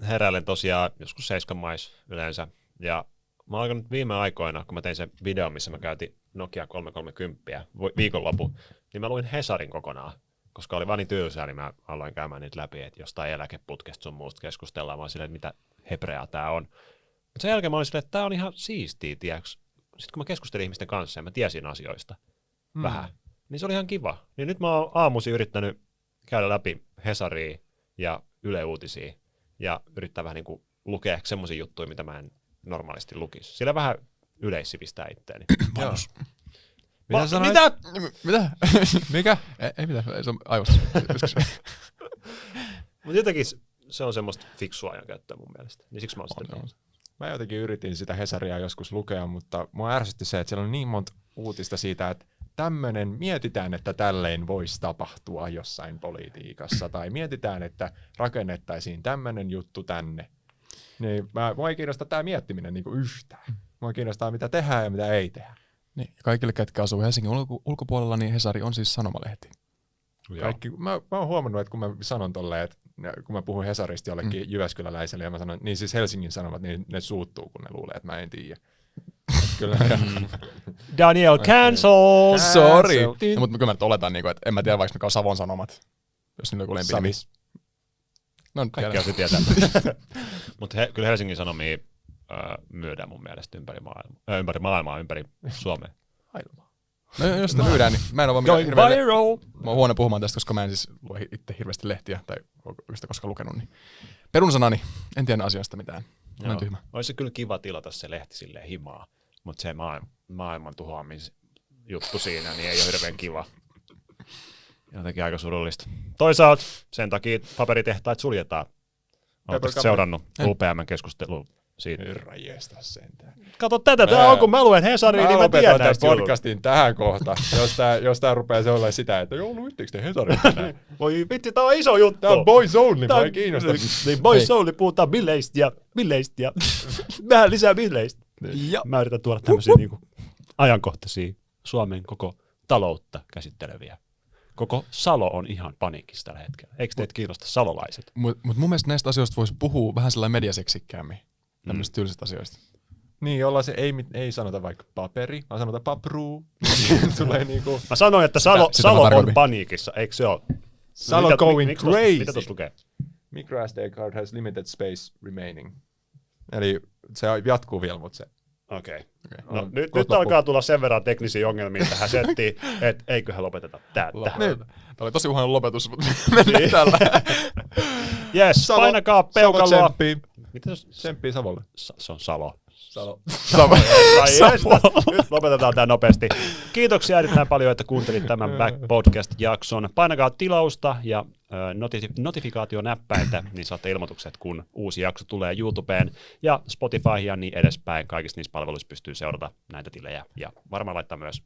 heräilen tosiaan joskus 7 mais yleensä. Ja mä oon alkanut viime aikoina, kun mä tein sen videon, missä mä käytin Nokia 330 viikonloppu, niin mä luin Hesarin kokonaan. Koska oli vaan niin tylsää, niin mä aloin käymään niitä läpi, että jostain eläkeputkesta sun muusta keskustellaan. Mä oon silleen, että mitä hebreaa tää on. Mutta sen jälkeen mä olin silleen, että tää on ihan siistiä, tiiäks. Sitten kun mä keskustelin ihmisten kanssa ja mä tiesin asioista vähän, niin se oli ihan kiva. Niin nyt mä oon aamuisin yrittänyt käydä läpi Hesaria ja Yle Uutisia ja yrittää vähän niin kuin lukea semmoisia juttuja, mitä mä en normaalisti lukisi. Sillä vähän yleissivistää itteeni. Vanhus. Mitä sanoit? Mitä? Mitä? Mikä? Ei mitään, se on aivossa. Mutta jotenkin se on semmoista fiksua ajankäyttöä mun mielestä. Niin siksi mä oon sitä tehnyt. Mä jotenkin yritin sitä Hesaria joskus lukea, mutta mua ärsytti se, että siellä on niin monta uutista siitä, että mietitään, että tälleen voisi tapahtua jossain politiikassa, tai mietitään, että rakennettaisiin tämmöinen juttu tänne. Niin mua ei kiinnosta tämä miettiminen niinku yhtään. Mua kiinnostaa, mitä tehdään ja mitä ei tehdä. Niin, kaikille, ketkä asuu Helsingin ulkopuolella, niin Hesari on siis sanomalehti. Kaikki, mä oon huomannut, että kun mä sanon tolleen, että kun mä puhun Hesarista jollekin Jyväskyläläiselle ja mä sanon, niin siis Helsingin Sanomat, niin ne suuttuu, kun ne luulee, että mä en tiedä. Kyllä. Daniel cancels! Sorry. No, mutta kyllä mä nyt oletan, että en mä tiedä, vaikka mikä on Savon Sanomat, jos niillä on joku lempinimi. No, kaikki on se tietää. Mutta kyllä Helsingin Sanomia myydään mun mielestä ympäri maailmaa, ympäri Suomea. No jos sitä myydään, niin mä en ole Going viral! Mä oon huono puhumaan tästä, koska mä en siis lue itse hirveästi lehtiä tai sitä koskaan lukenut. Niin. Perun sanani, en tiedä asioista mitään. Olen tyhmä. Olisi kyllä kiva tilata se lehti silleen himaa, mutta se maailman juttu siinä, niin ei ole hirveän kiva. Jotenkin aika surullista. Toisaalta sen takia paperitehtaat suljetaan. Oletteko seurannut UPM-keskustelua siitä? Herra jestas sentään. Kato tätä, tää on kun mä luen Hesaria, niin mä tiedän tämän näistä podcastin tähän kohtaan, jos tää rupeaa sellainen sitä, että joo, luittiinko te Hesaria tänään? Voi vitsi, tää on iso juttu. Tää on boys only, mä ei kiinnosta. Niin boys only, puhutaan billeistä ja vähän lisää billeistä. Ja. Mä yritän tuoda tämmöisiä niinku ajankohtaisia Suomen koko taloutta käsitteleviä. Koko Salo on ihan paniikissa tällä hetkellä. Eikö teitä kiinnosta salolaiset? Mut mun mielestä näistä asioista voisi puhua vähän sellainen mediaseksikkäämmin. Tämmöisistä tylsistä asioista. Niin, jolla se ei sanota vaikka paperi, vaan sanota papruu. Tulee niinku... Mä sanoin, että Sitä Salo on tarkoitin. paniikissa, eikö se ole? Salo going crazy. Mitä tuossa lukee? Micro SD card has limited space remaining. Eli se jatkuu vielä, mutta se... Okei. Okay. No, nyt alkaa tulla sen verran teknisiä ongelmia tähän settiin, että eiköhän lopeteta tää. Tämä oli tosi uhainen lopetus, mutta mennään tällä. Jes, painakaa peukaloa. Savo tsemppii. Mitä se Tsemppii Savolle. Se on Salo. Sama. Nyt lopetetaan tämä nopeasti. Kiitoksia erittäin paljon, että kuuntelit tämän Back Podcast-jakson. Painakaa tilausta ja notifikaationäppäintä, niin saatte ilmoitukset, kun uusi jakso tulee YouTubeen ja Spotifyhin ja niin edespäin. Kaikissa niissä palveluissa pystyy seurata näitä tilejä ja varmaan laittaa myös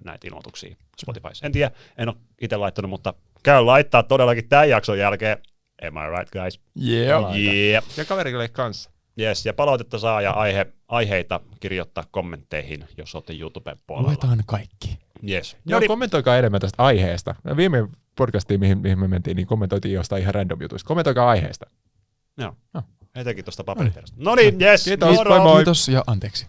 näitä ilmoituksia Spotifyssa. En tiedä, en ole itse laittanut, mutta käy laittaa todellakin tämän jakson jälkeen. Am I right, guys? Yeah. Yeah. Ja kaverille kanssa. Yes, ja palautetta saa ja aiheita kirjoittaa kommentteihin, jos olette YouTuben puolella. Luetaan kaikki. Yes. Joo, kommentoikaa enemmän tästä aiheesta. Viime podcastiin, mihin me mentiin, niin kommentoitiin jostain ihan random jutuista. Kommentoikaa aiheesta. Joo. No. Etenkin tuosta paperiterästä. No niin, yes. Kiitos, moro. moi moi. Kiitos ja anteeksi.